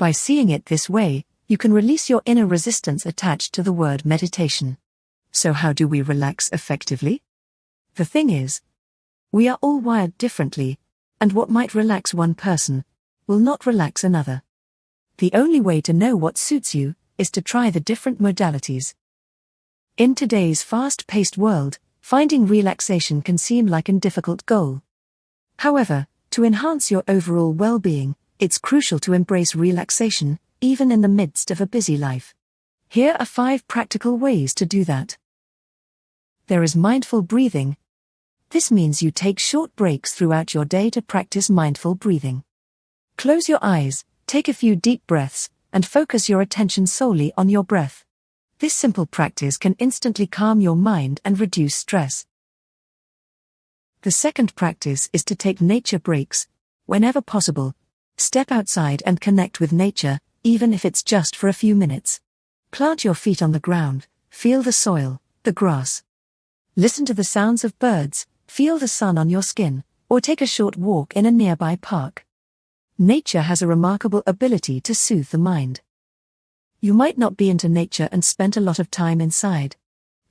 By seeing it this way, you can release your inner resistance attached to the word meditation. So how do we relax effectively? The thing is, we are all wired differently, and what might relax one person will not relax another. The only way to know what suits you is to try the different modalities. In today's fast-paced world, finding relaxation can seem like a difficult goal. However, to enhance your overall well-being, it's crucial to embrace relaxation, even in the midst of a busy life. Here are 5 practical ways to do that. There is mindful breathing. This means you take short breaks throughout your day to practice mindful breathing. Close your eyes, take a few deep breaths, and focus your attention solely on your breath. This simple practice can instantly calm your mind and reduce stress. The second practice is to take nature breaks. Whenever possible, step outside and connect with nature, even if it's just for a few minutes. Plant your feet on the ground, feel the soil, the grass. Listen to the sounds of birds, feel the sun on your skin, or take a short walk in a nearby park. Nature has a remarkable ability to soothe the mind. You might not be into nature and spend a lot of time inside.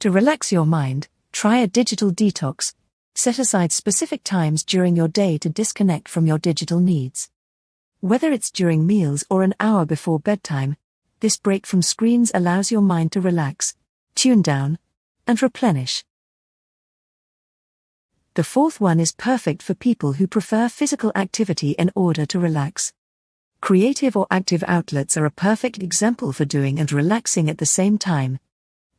To relax your mind, try a digital detox. Set aside specific times during your day to disconnect from your digital needs. Whether it's during meals or an hour before bedtime, this break from screens allows your mind to relax, tune down, and replenish. The fourth one is perfect for people who prefer physical activity in order to relax. Creative or active outlets are a perfect example for doing and relaxing at the same time.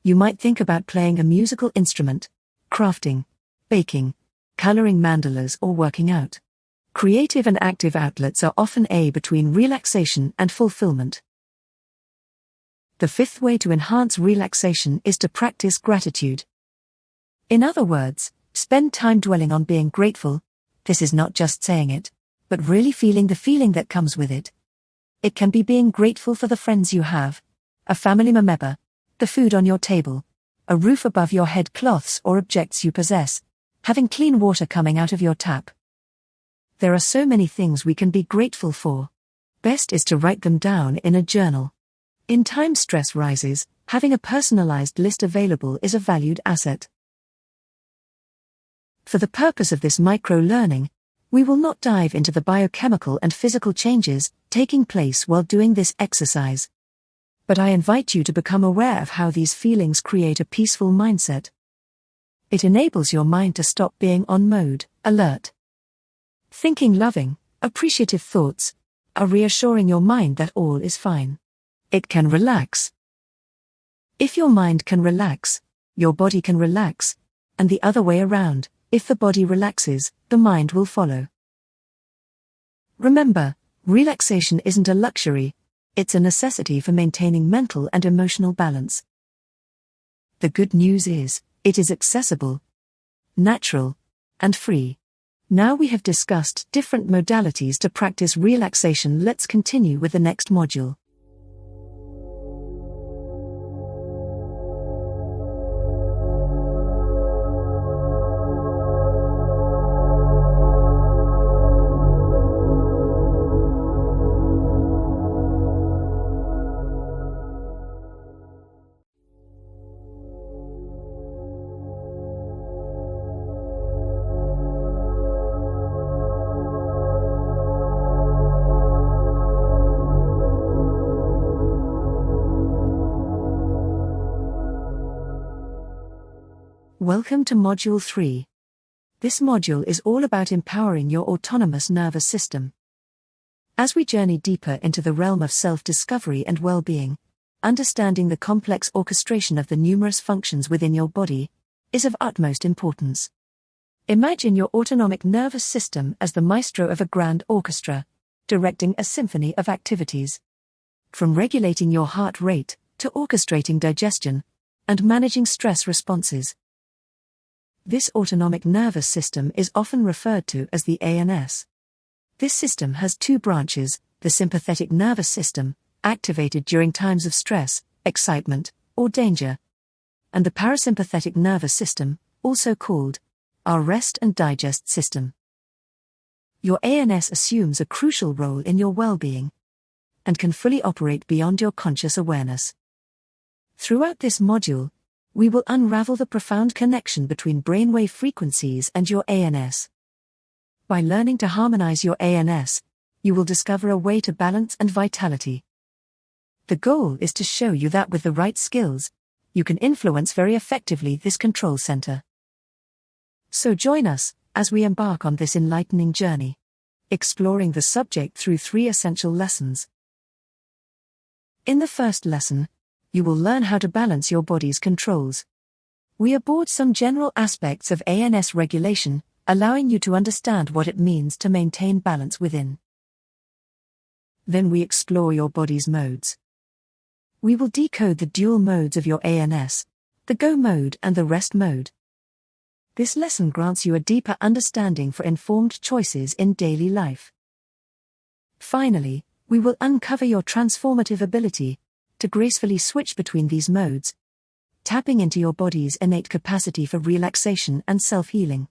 You might think about playing a musical instrument, crafting, baking, coloring mandalas, or working out. Creative and active outlets are often between relaxation and fulfillment. The fifth way to enhance relaxation is to practice gratitude. In other words, spend time dwelling on being grateful. This is not just saying it, but really feeling the feeling that comes with it. It can be being grateful for the friends you have, a family member, the food on your table, a roof above your head, cloths or objects you possess, having clean water coming out of your tap. There are so many things we can be grateful for. Best is to write them down in a journal. In times stress rises, having a personalized list available is a valued asset. For the purpose of this micro-learning, we will not dive into the biochemical and physical changes taking place while doing this exercise. But I invite you to become aware of how these feelings create a peaceful mindset. It enables your mind to stop being on mode, alert. Thinking loving, appreciative thoughts are reassuring your mind that all is fine. It can relax. If your mind can relax, your body can relax, and the other way around. If the body relaxes, the mind will follow. Remember, relaxation isn't a luxury, it's a necessity for maintaining mental and emotional balance. The good news is, it is accessible, natural, and free. Now we have discussed different modalities to practice relaxation. Let's continue with the next module. Welcome to Module 3. This module is all about empowering your autonomous nervous system. As we journey deeper into the realm of self-discovery and well-being, understanding the complex orchestration of the numerous functions within your body is of utmost importance. Imagine your autonomic nervous system as the maestro of a grand orchestra, directing a symphony of activities. From regulating your heart rate, to orchestrating digestion, and managing stress responses. This autonomic nervous system is often referred to as the ANS. This system has 2 branches, the sympathetic nervous system, activated during times of stress, excitement, or danger, and the parasympathetic nervous system, also called our rest and digest system. Your ANS assumes a crucial role in your well-being. and can fully operate beyond your conscious awareness. Throughout this module, we will unravel the profound connection between brainwave frequencies and your ANS. By learning to harmonize your ANS, you will discover a way to balance and vitality. The goal is to show you that with the right skills, you can influence very effectively this control center. So join us as we embark on this enlightening journey, exploring the subject through 3 essential lessons. In the first lesson, you will learn how to balance your body's controls. We aborde some general aspects of ANS regulation, allowing you to understand what it means to maintain balance within. Then we explore your body's modes. We will decode the dual modes of your ANS, the go mode and the rest mode. This lesson grants you a deeper understanding for informed choices in daily life. Finally, we will uncover your transformative ability to gracefully switch between these modes, tapping into your body's innate capacity for relaxation and self-healing.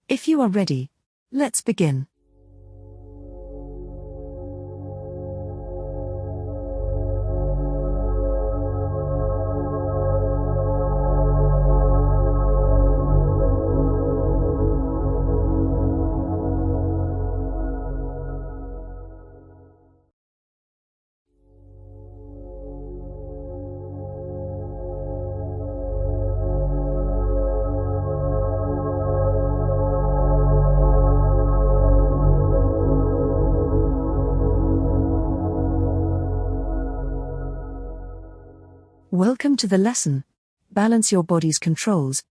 If you are ready, let's begin. Welcome to the lesson, Balance Your Body's Controls.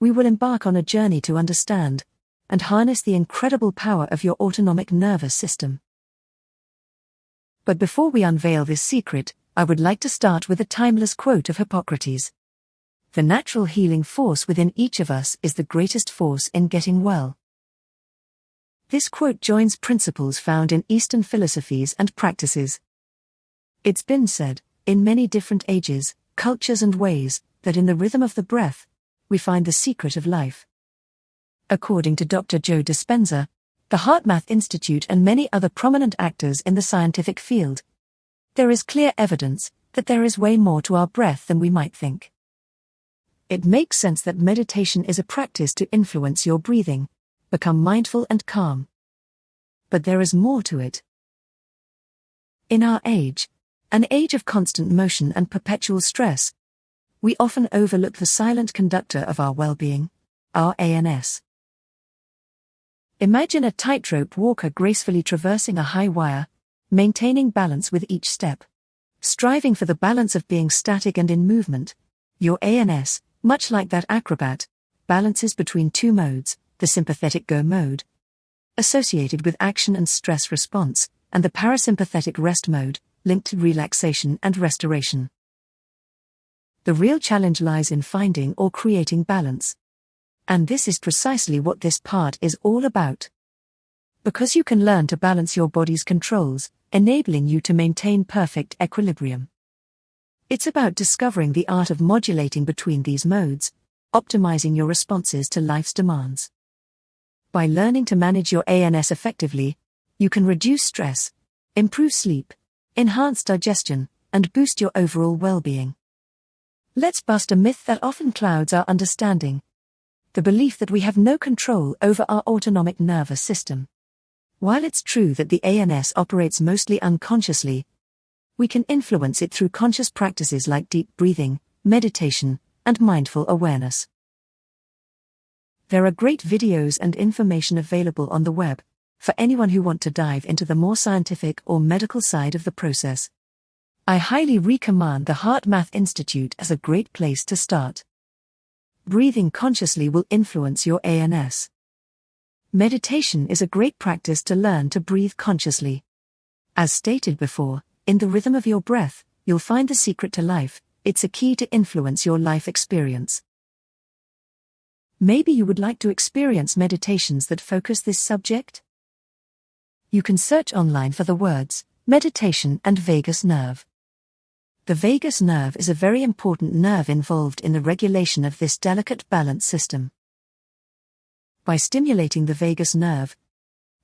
We will embark on a journey to understand and harness the incredible power of your autonomic nervous system. But before we unveil this secret, I would like to start with a timeless quote of Hippocrates. The natural healing force within each of us is the greatest force in getting well. This quote joins principles found in Eastern philosophies and practices. It's been said, in many different ages, cultures and ways, that in the rhythm of the breath, we find the secret of life. According to Dr. Joe Dispenza, the HeartMath Institute and many other prominent actors in the scientific field, there is clear evidence that there is way more to our breath than we might think. It makes sense that meditation is a practice to influence your breathing, become mindful and calm. But there is more to it. In our age, an age of constant motion and perpetual stress, we often overlook the silent conductor of our well-being, our ANS. Imagine a tightrope walker gracefully traversing a high wire, maintaining balance with each step. Striving for the balance of being static and in movement, your ANS, much like that acrobat, balances between 2 modes, the sympathetic go mode, associated with action and stress response, and the parasympathetic rest mode, linked to relaxation and restoration. The real challenge lies in finding or creating balance. And this is precisely what this part is all about. Because you can learn to balance your body's controls, enabling you to maintain perfect equilibrium. It's about discovering the art of modulating between these modes, optimizing your responses to life's demands. By learning to manage your ANS effectively, you can reduce stress, improve sleep, enhance digestion, and boost your overall well-being. Let's bust a myth that often clouds our understanding: the belief that we have no control over our autonomic nervous system. While it's true that the ANS operates mostly unconsciously, we can influence it through conscious practices like deep breathing, meditation, and mindful awareness. There are great videos and information available on the web for anyone who wants to dive into the more scientific or medical side of the process. I highly recommend the HeartMath Institute as a great place to start. Breathing consciously will influence your ANS. Meditation is a great practice to learn to breathe consciously. As stated before, in the rhythm of your breath, you'll find the secret to life. It's a key to influence your life experience. Maybe you would like to experience meditations that focus this subject? You can search online for the words, meditation and vagus nerve. The vagus nerve is a very important nerve involved in the regulation of this delicate balance system. By stimulating the vagus nerve,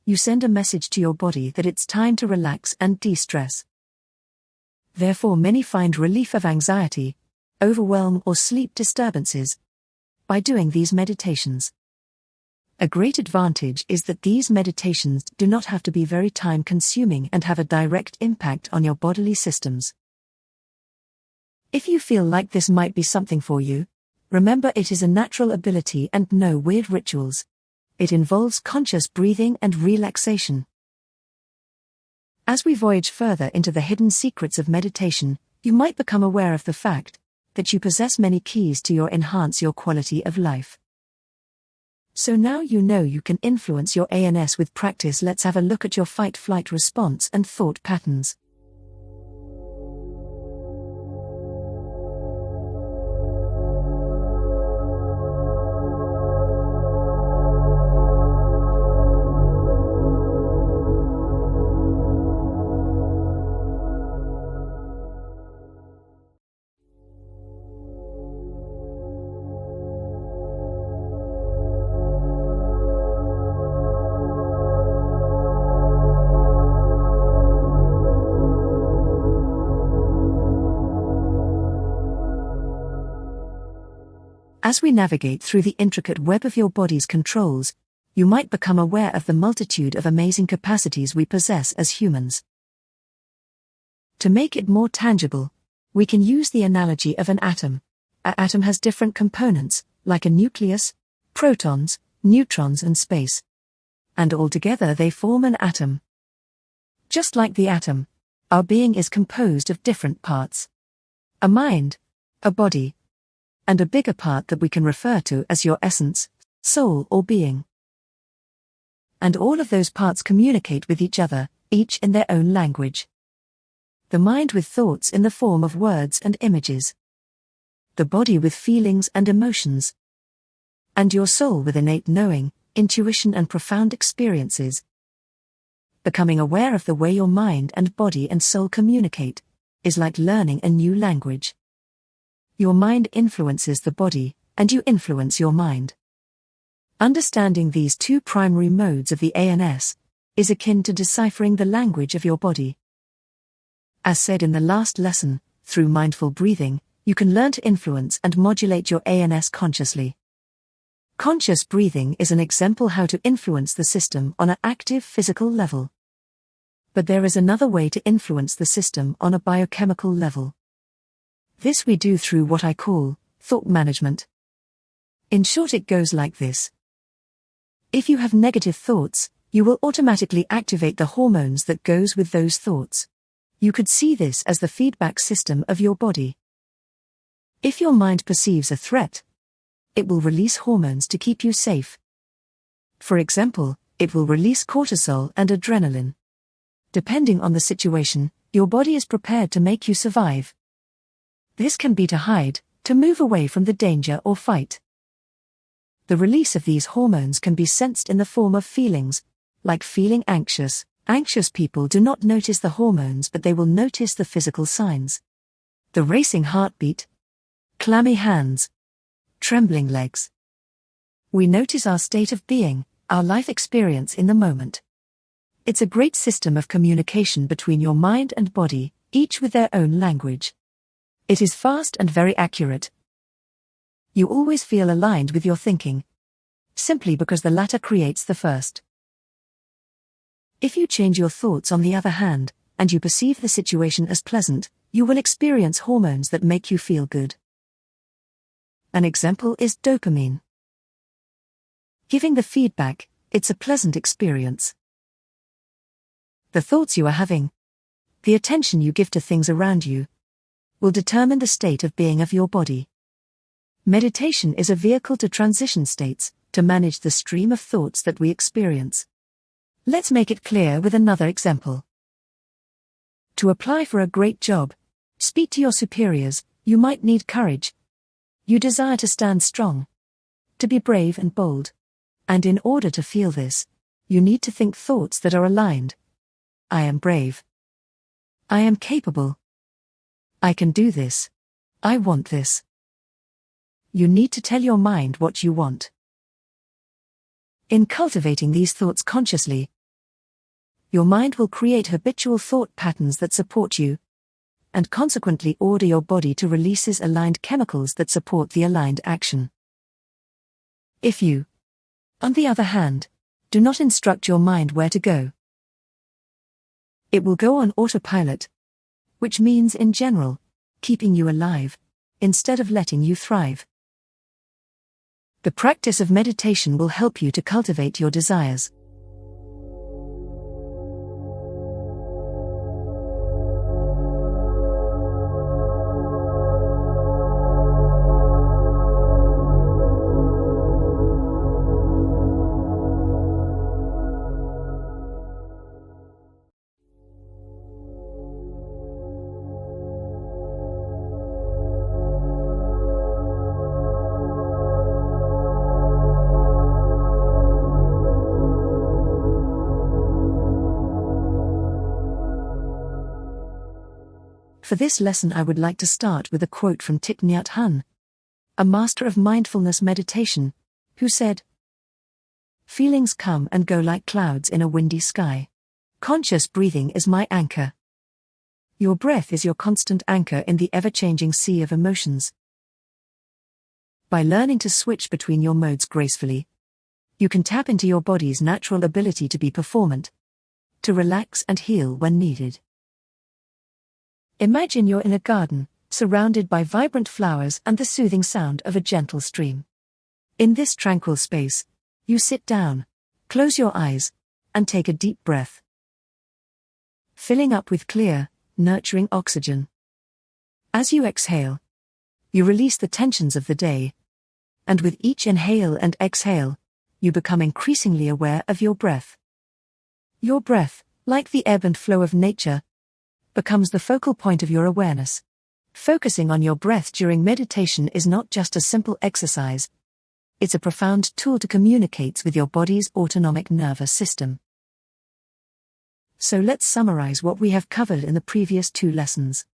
you send a message to your body that it's time to relax and de-stress. Therefore, many find relief of anxiety, overwhelm, or sleep disturbances by doing these meditations. A great advantage is that these meditations do not have to be very time-consuming and have a direct impact on your bodily systems. If you feel like this might be something for you, remember it is a natural ability and no weird rituals. It involves conscious breathing and relaxation. As we voyage further into the hidden secrets of meditation, you might become aware of the fact that you possess many keys to enhance your quality of life. So now you know you can influence your ANS with practice. Let's have a look at your fight-flight response and thought patterns. As we navigate through the intricate web of your body's controls, you might become aware of the multitude of amazing capacities we possess as humans. To make it more tangible, we can use the analogy of an atom. An atom has different components, like a nucleus, protons, neutrons, and space. And altogether they form an atom. Just like the atom, our being is composed of different parts. A mind, a body, and a bigger part that we can refer to as your essence, soul, or being. And all of those parts communicate with each other, each in their own language. The mind with thoughts in the form of words and images. The body with feelings and emotions. And your soul with innate knowing, intuition, and profound experiences. Becoming aware of the way your mind and body and soul communicate is like learning a new language. Your mind influences the body, and you influence your mind. Understanding these two primary modes of the ANS is akin to deciphering the language of your body. As said in the last lesson, through mindful breathing, you can learn to influence and modulate your ANS consciously. Conscious breathing is an example how to influence the system on an active physical level. But there is another way to influence the system on a biochemical level. This we do through what I call thought management. In short, it goes like this. If you have negative thoughts, you will automatically activate the hormones that goes with those thoughts. You could see this as the feedback system of your body. If your mind perceives a threat, it will release hormones to keep you safe. For example, it will release cortisol and adrenaline. Depending on the situation, your body is prepared to make you survive. This can be to hide, to move away from the danger or fight. The release of these hormones can be sensed in the form of feelings, like feeling anxious. Anxious people do not notice the hormones, but they will notice the physical signs. The racing heartbeat, clammy hands, trembling legs. We notice our state of being, our life experience in the moment. It's a great system of communication between your mind and body, each with their own language. It is fast and very accurate. You always feel aligned with your thinking, simply because the latter creates the first. If you change your thoughts, on the other hand, and you perceive the situation as pleasant, you will experience hormones that make you feel good. An example is dopamine. Giving the feedback, it's a pleasant experience. The thoughts you are having, the attention you give to things around you, will determine the state of being of your body. Meditation is a vehicle to transition states, to manage the stream of thoughts that we experience. Let's make it clear with another example. To apply for a great job, speak to your superiors, you might need courage. You desire to stand strong, to be brave and bold. And in order to feel this, you need to think thoughts that are aligned. I am brave. I am capable. I can do this. I want this. You need to tell your mind what you want. In cultivating these thoughts consciously, your mind will create habitual thought patterns that support you, and consequently order your body to release aligned chemicals that support the aligned action. If you, on the other hand, do not instruct your mind where to go, it will go on autopilot, which means, in general, keeping you alive, instead of letting you thrive. The practice of meditation will help you to cultivate your desires. For this lesson, I would like to start with a quote from Thich Nhat Hanh, a master of mindfulness meditation, who said, "Feelings come and go like clouds in a windy sky. Conscious breathing is my anchor." Your breath is your constant anchor in the ever-changing sea of emotions. By learning to switch between your modes gracefully, you can tap into your body's natural ability to be performant, to relax and heal when needed. Imagine you're in a garden, surrounded by vibrant flowers and the soothing sound of a gentle stream. In this tranquil space, you sit down, close your eyes, and take a deep breath, filling up with clear, nurturing oxygen. As you exhale, you release the tensions of the day, and with each inhale and exhale, you become increasingly aware of your breath. Your breath, like the ebb and flow of nature, becomes the focal point of your awareness. Focusing on your breath during meditation is not just a simple exercise, it's a profound tool to communicate with your body's autonomic nervous system. So let's summarize what we have covered in the previous 2 lessons.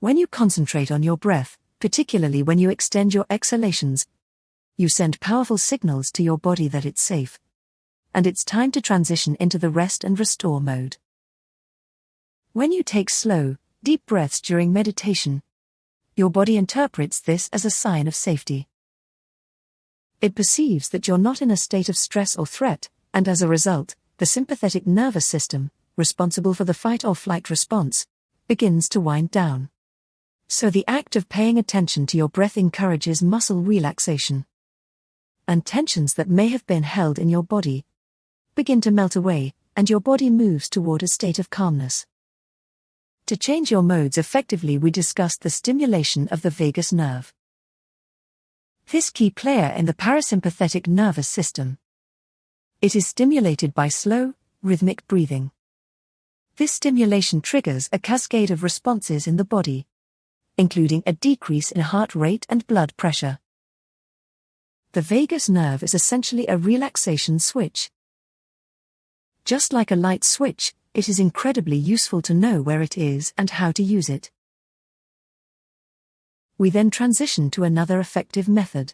When you concentrate on your breath, particularly when you extend your exhalations, you send powerful signals to your body that it's safe, and it's time to transition into the rest and restore mode. When you take slow, deep breaths during meditation, your body interprets this as a sign of safety. It perceives that you're not in a state of stress or threat, and as a result, the sympathetic nervous system, responsible for the fight or flight response, begins to wind down. So the act of paying attention to your breath encourages muscle relaxation. And tensions that may have been held in your body begin to melt away, and your body moves toward a state of calmness. To change your modes effectively, we discussed the stimulation of the vagus nerve. This key player in the parasympathetic nervous system. It is stimulated by slow, rhythmic breathing. This stimulation triggers a cascade of responses in the body, including a decrease in heart rate and blood pressure. The vagus nerve is essentially a relaxation switch. Just like a light switch, it is incredibly useful to know where it is and how to use it. We then transition to another effective method: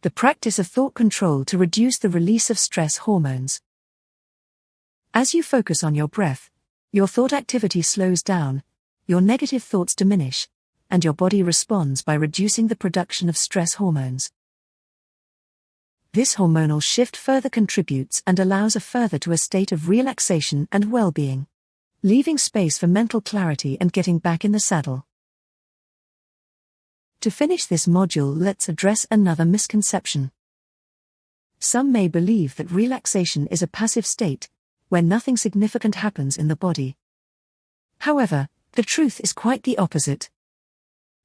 the practice of thought control to reduce the release of stress hormones. As you focus on your breath, your thought activity slows down, your negative thoughts diminish, and your body responds by reducing the production of stress hormones. This hormonal shift further contributes and allows to a state of relaxation and well-being, leaving space for mental clarity and getting back in the saddle. To finish this module, let's address another misconception. Some may believe that relaxation is a passive state, where nothing significant happens in the body. However, the truth is quite the opposite.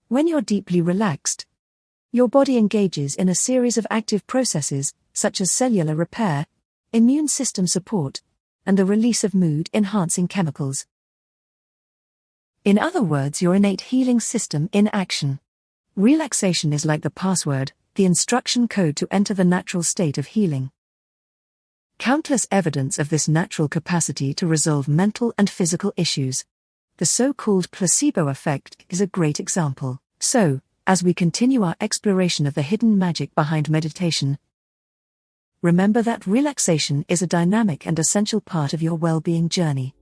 When you're deeply relaxed, your body engages in a series of active processes, such as cellular repair, immune system support, and the release of mood-enhancing chemicals. In other words, your innate healing system in action. Relaxation is like the password, the instruction code to enter the natural state of healing. Countless evidence of this natural capacity to resolve mental and physical issues. The so-called placebo effect is a great example. So, as we continue our exploration of the hidden magic behind meditation, remember that relaxation is a dynamic and essential part of your well-being journey.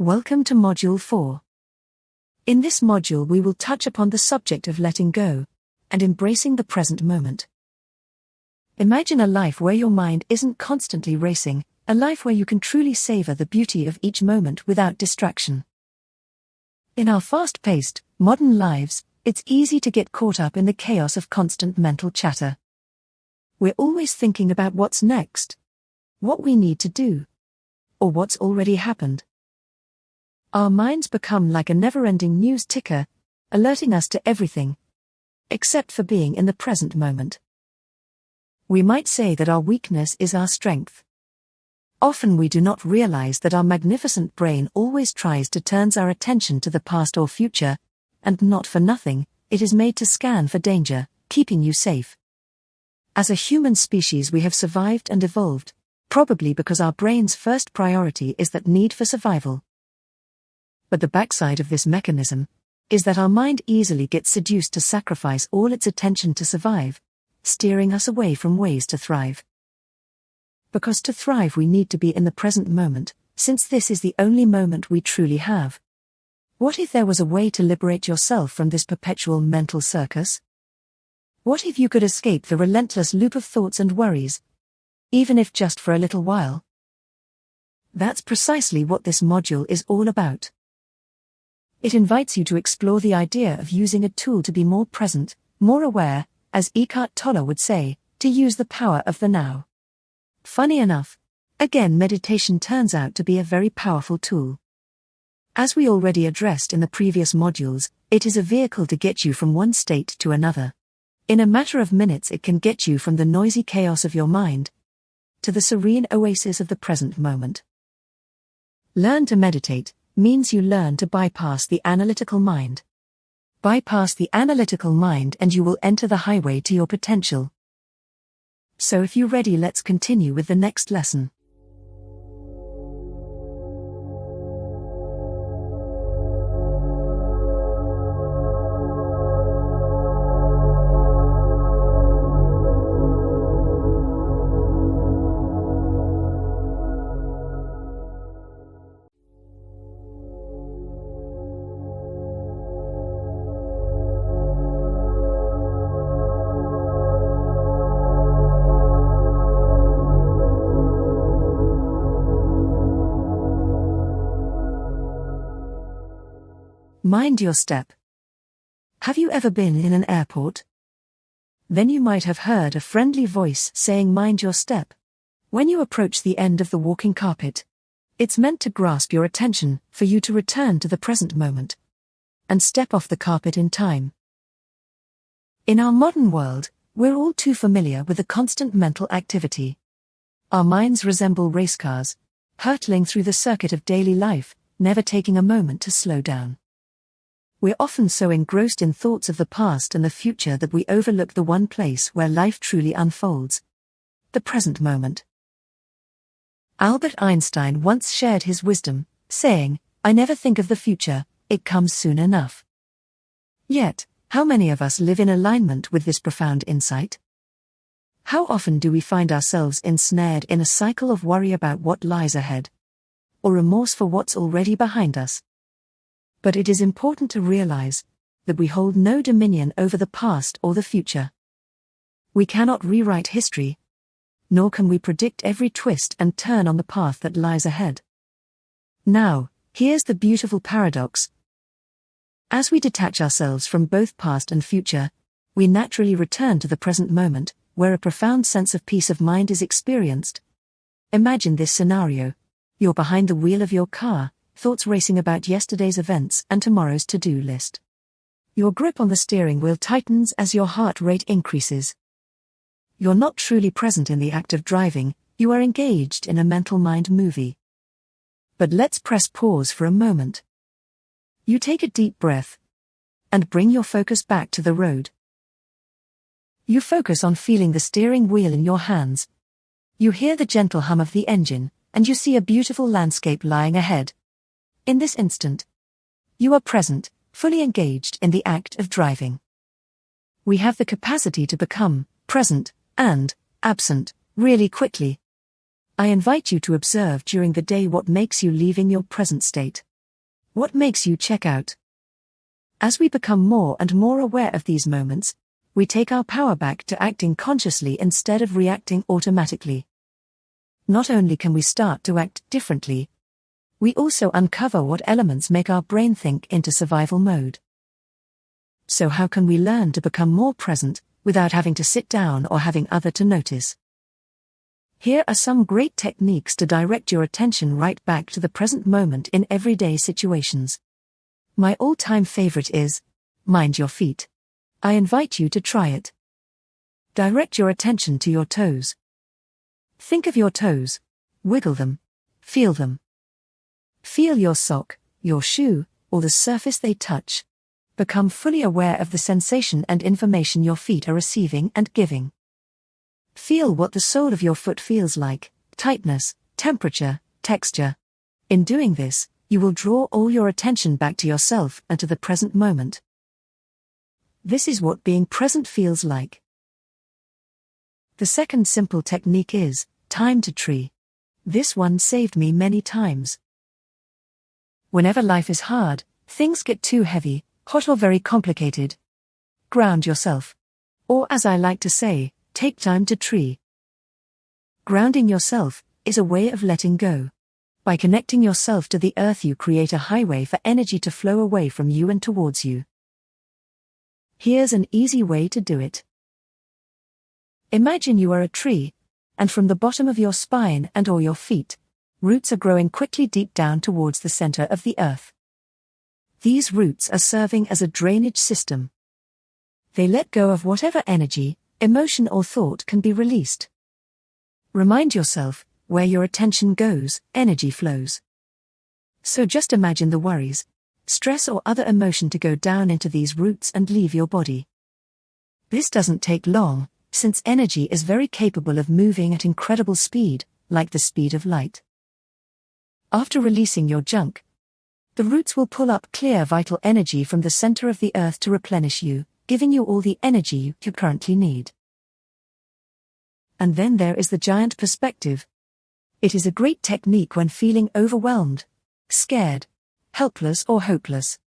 Welcome to Module 4. In this module we will touch upon the subject of letting go and embracing the present moment. Imagine a life where your mind isn't constantly racing, a life where you can truly savor the beauty of each moment without distraction. In our fast-paced, modern lives, it's easy to get caught up in the chaos of constant mental chatter. We're always thinking about what's next, what we need to do, or what's already happened. Our minds become like a never-ending news ticker, alerting us to everything, except for being in the present moment. We might say that our weakness is our strength. Often we do not realize that our magnificent brain always tries to turn our attention to the past or future, and not for nothing, it is made to scan for danger, keeping you safe. As a human species we have survived and evolved, probably because our brain's first priority is that need for survival. But the backside of this mechanism is that our mind easily gets seduced to sacrifice all its attention to survive, steering us away from ways to thrive. Because to thrive we need to be in the present moment, since this is the only moment we truly have. What if there was a way to liberate yourself from this perpetual mental circus? What if you could escape the relentless loop of thoughts and worries, even if just for a little while? That's precisely what this module is all about. It invites you to explore the idea of using a tool to be more present, more aware, as Eckhart Tolle would say, to use the power of the now. Funny enough, again meditation turns out to be a very powerful tool. As we already addressed in the previous modules, it is a vehicle to get you from one state to another. In a matter of minutes it can get you from the noisy chaos of your mind to the serene oasis of the present moment. Learn to meditate means you learn to bypass the analytical mind. Bypass the analytical mind and you will enter the highway to your potential. So if you're ready, let's continue with the next lesson. Mind your step. Have you ever been in an airport? Then you might have heard a friendly voice saying mind your step. When you approach the end of the walking carpet, it's meant to grasp your attention, for you to return to the present moment and step off the carpet in time. In our modern world, we're all too familiar with the constant mental activity. Our minds resemble race cars, hurtling through the circuit of daily life, never taking a moment to slow down. We're often so engrossed in thoughts of the past and the future that we overlook the one place where life truly unfolds: the present moment. Albert Einstein once shared his wisdom, saying, "I never think of the future, it comes soon enough." Yet, how many of us live in alignment with this profound insight? How often do we find ourselves ensnared in a cycle of worry about what lies ahead, or remorse for what's already behind us? But it is important to realize that we hold no dominion over the past or the future. We cannot rewrite history, nor can we predict every twist and turn on the path that lies ahead. Now, here's the beautiful paradox. As we detach ourselves from both past and future, we naturally return to the present moment, where a profound sense of peace of mind is experienced. Imagine this scenario. You're behind the wheel of your car, thoughts racing about yesterday's events and tomorrow's to-do list. Your grip on the steering wheel tightens as your heart rate increases. You're not truly present in the act of driving, you are engaged in a mental mind movie. But let's press pause for a moment. You take a deep breath and bring your focus back to the road. You focus on feeling the steering wheel in your hands. You hear the gentle hum of the engine, and you see a beautiful landscape lying ahead. In this instant, you are present, fully engaged in the act of driving. We have the capacity to become present and absent really quickly. I invite you to observe during the day what makes you leave in your present state. What makes you check out? As we become more and more aware of these moments, we take our power back to acting consciously instead of reacting automatically. Not only can we start to act differently, we also uncover what elements make our brain think into survival mode. So how can we learn to become more present without having to sit down or having other to notice? Here are some great techniques to direct your attention right back to the present moment in everyday situations. My all-time favorite is, mind your feet. I invite you to try it. Direct your attention to your toes. Think of your toes. Wiggle them. Feel them. Feel your sock, your shoe, or the surface they touch. Become fully aware of the sensation and information your feet are receiving and giving. Feel what the sole of your foot feels like, tightness, temperature, texture. In doing this, you will draw all your attention back to yourself and to the present moment. This is what being present feels like. The second simple technique is, time to tree. This one saved me many times. Whenever life is hard, things get too heavy, hot or very complicated. Ground yourself. Or as I like to say, take time to tree. Grounding yourself is a way of letting go. By connecting yourself to the earth, you create a highway for energy to flow away from you and towards you. Here's an easy way to do it. Imagine you are a tree, and from the bottom of your spine and or your feet, roots are growing quickly deep down towards the center of the earth. These roots are serving as a drainage system. They let go of whatever energy, emotion or thought can be released. Remind yourself, where your attention goes, energy flows. So just imagine the worries, stress or other emotion to go down into these roots and leave your body. This doesn't take long, since energy is very capable of moving at incredible speed, like the speed of light. After releasing your junk, the roots will pull up clear vital energy from the center of the earth to replenish you, giving you all the energy you currently need. And then there is the giant perspective. It is a great technique when feeling overwhelmed, scared, helpless or hopeless.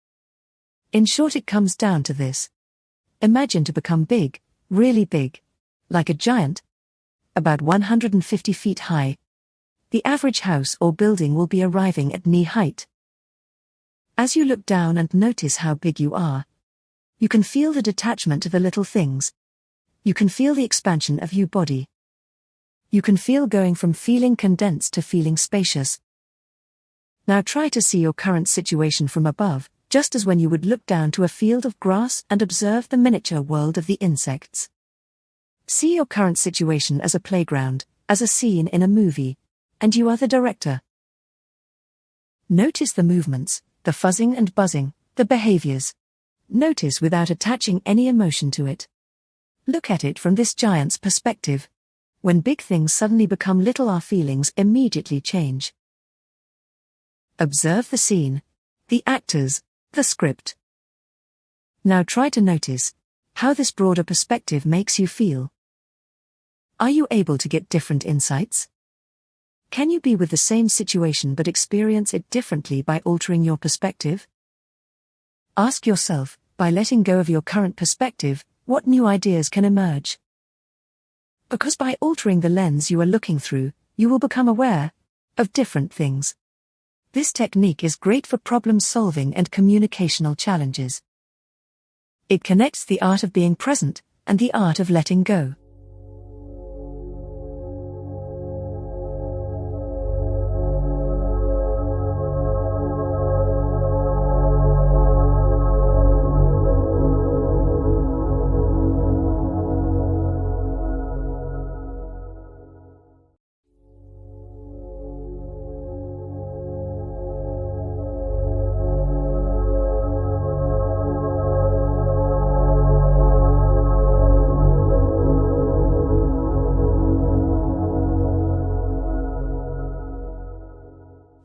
In short, it comes down to this. Imagine to become big, really big, like a giant, about 150 feet high. The average house or building will be arriving at knee height. As you look down and notice how big you are, you can feel the detachment to the little things. You can feel the expansion of your body. You can feel going from feeling condensed to feeling spacious. Now try to see your current situation from above, just as when you would look down to a field of grass and observe the miniature world of the insects. See your current situation as a playground, as a scene in a movie, and you are the director. Notice the movements, the fuzzing and buzzing, the behaviors. Notice without attaching any emotion to it. Look at it from this giant's perspective. When big things suddenly become little, our feelings immediately change. Observe the scene, the actors, the script. Now try to notice how this broader perspective makes you feel. Are you able to get different insights? Can you be with the same situation but experience it differently by altering your perspective? Ask yourself, by letting go of your current perspective, what new ideas can emerge? Because by altering the lens you are looking through, you will become aware of different things. This technique is great for problem solving and communicational challenges. It connects the art of being present and the art of letting go.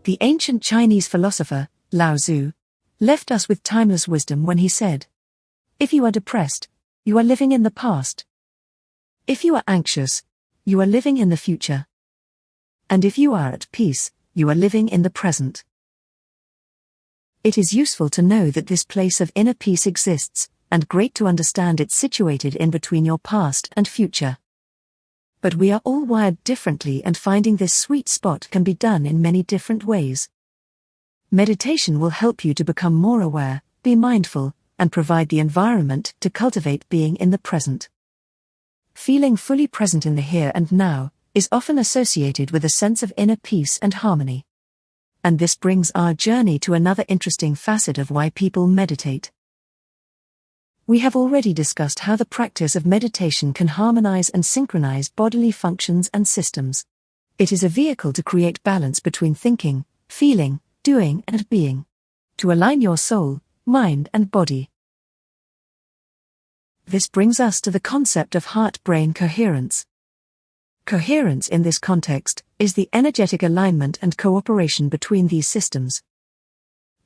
The ancient Chinese philosopher, Lao Tzu, left us with timeless wisdom when he said, "If you are depressed, you are living in the past. If you are anxious, you are living in the future. And if you are at peace, you are living in the present." It is useful to know that this place of inner peace exists, and great to understand it's situated in between your past and future. But we are all wired differently, and finding this sweet spot can be done in many different ways. Meditation will help you to become more aware, be mindful, and provide the environment to cultivate being in the present. Feeling fully present in the here and now is often associated with a sense of inner peace and harmony. And this brings our journey to another interesting facet of why people meditate. We have already discussed how the practice of meditation can harmonize and synchronize bodily functions and systems. It is a vehicle to create balance between thinking, feeling, doing, and being, to align your soul, mind, and body. This brings us to the concept of heart-brain coherence. Coherence in this context is the energetic alignment and cooperation between these systems.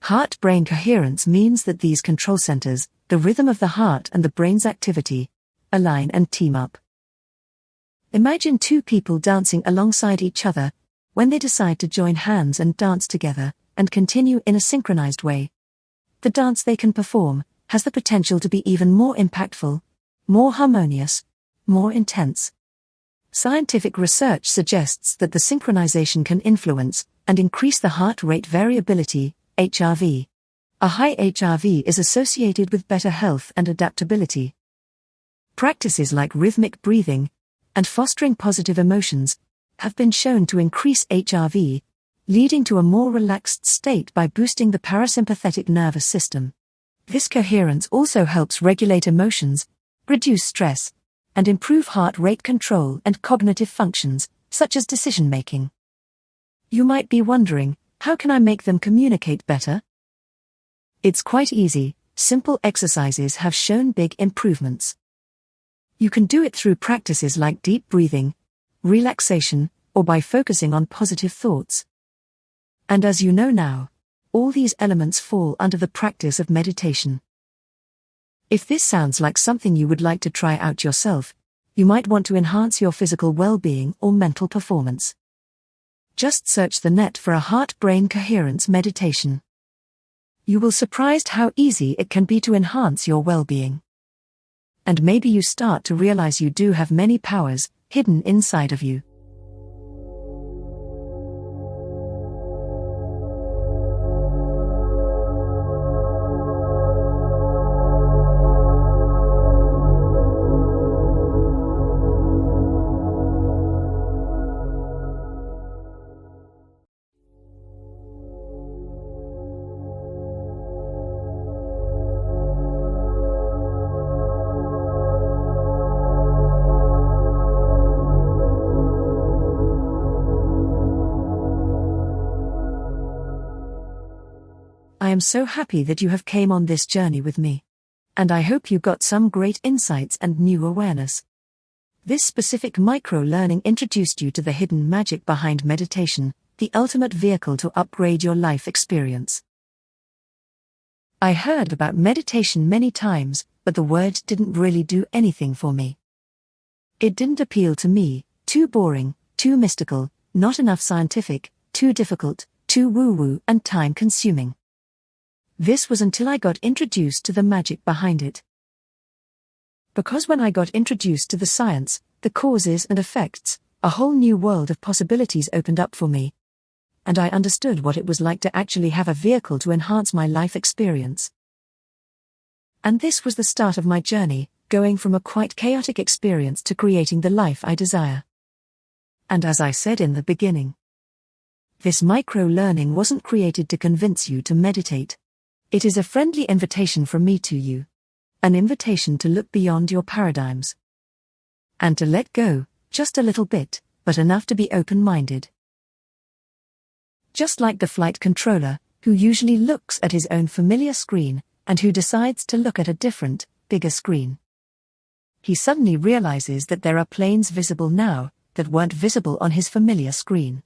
Heart-brain coherence means that these control centers, the rhythm of the heart and the brain's activity, align and team up. Imagine two people dancing alongside each other. When they decide to join hands and dance together, and continue in a synchronized way, the dance they can perform has the potential to be even more impactful, more harmonious, more intense. Scientific research suggests that the synchronization can influence and increase the heart rate variability, HRV. A high HRV is associated with better health and adaptability. Practices like rhythmic breathing and fostering positive emotions have been shown to increase HRV, leading to a more relaxed state by boosting the parasympathetic nervous system. This coherence also helps regulate emotions, reduce stress, and improve heart rate control and cognitive functions, such as decision-making. You might be wondering, how can I make them communicate better? It's quite easy. Simple exercises have shown big improvements. You can do it through practices like deep breathing, relaxation, or by focusing on positive thoughts. And as you know now, all these elements fall under the practice of meditation. If this sounds like something you would like to try out yourself, you might want to enhance your physical well-being or mental performance. Just search the net for a heart-brain coherence meditation. You will be surprised how easy it can be to enhance your well-being. And maybe you start to realize you do have many powers hidden inside of you. I am so happy that you have came on this journey with me. And I hope you got some great insights and new awareness. This specific micro-learning introduced you to the hidden magic behind meditation, the ultimate vehicle to upgrade your life experience. I heard about meditation many times, but the word didn't really do anything for me. It didn't appeal to me, too boring, too mystical, not enough scientific, too difficult, too woo-woo and time-consuming. This was until I got introduced to the magic behind it. Because when I got introduced to the science, the causes and effects, a whole new world of possibilities opened up for me. And I understood what it was like to actually have a vehicle to enhance my life experience. And this was the start of my journey, going from a quite chaotic experience to creating the life I desire. And as I said in the beginning, this micro-learning wasn't created to convince you to meditate. It is a friendly invitation from me to you. An invitation to look beyond your paradigms. And to let go, just a little bit, but enough to be open-minded. Just like the flight controller, who usually looks at his own familiar screen, and who decides to look at a different, bigger screen. He suddenly realizes that there are planes visible now, that weren't visible on his familiar screen.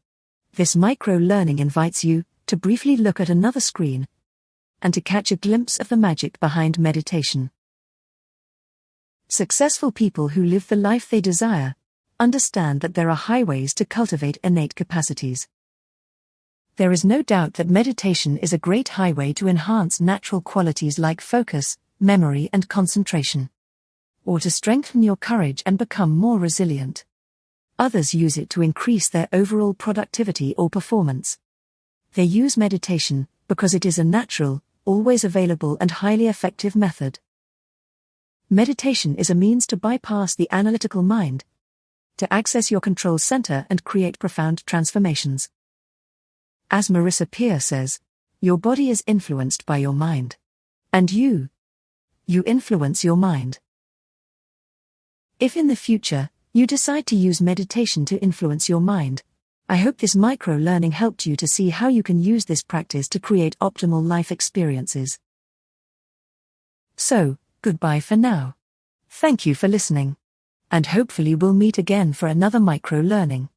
This micro-learning invites you to briefly look at another screen and to catch a glimpse of the magic behind meditation. Successful people who live the life they desire understand that there are highways to cultivate innate capacities. There is no doubt that meditation is a great highway to enhance natural qualities like focus, memory, and concentration, or to strengthen your courage and become more resilient. Others use it to increase their overall productivity or performance. They use meditation because it is a natural, always available, and highly effective method. Meditation is a means to bypass the analytical mind, to access your control center and create profound transformations. As Marissa Peer says, your body is influenced by your mind. And you influence your mind. If in the future, you decide to use meditation to influence your mind, I hope this micro-learning helped you to see how you can use this practice to create optimal life experiences. So, goodbye for now. Thank you for listening. And hopefully we'll meet again for another micro-learning.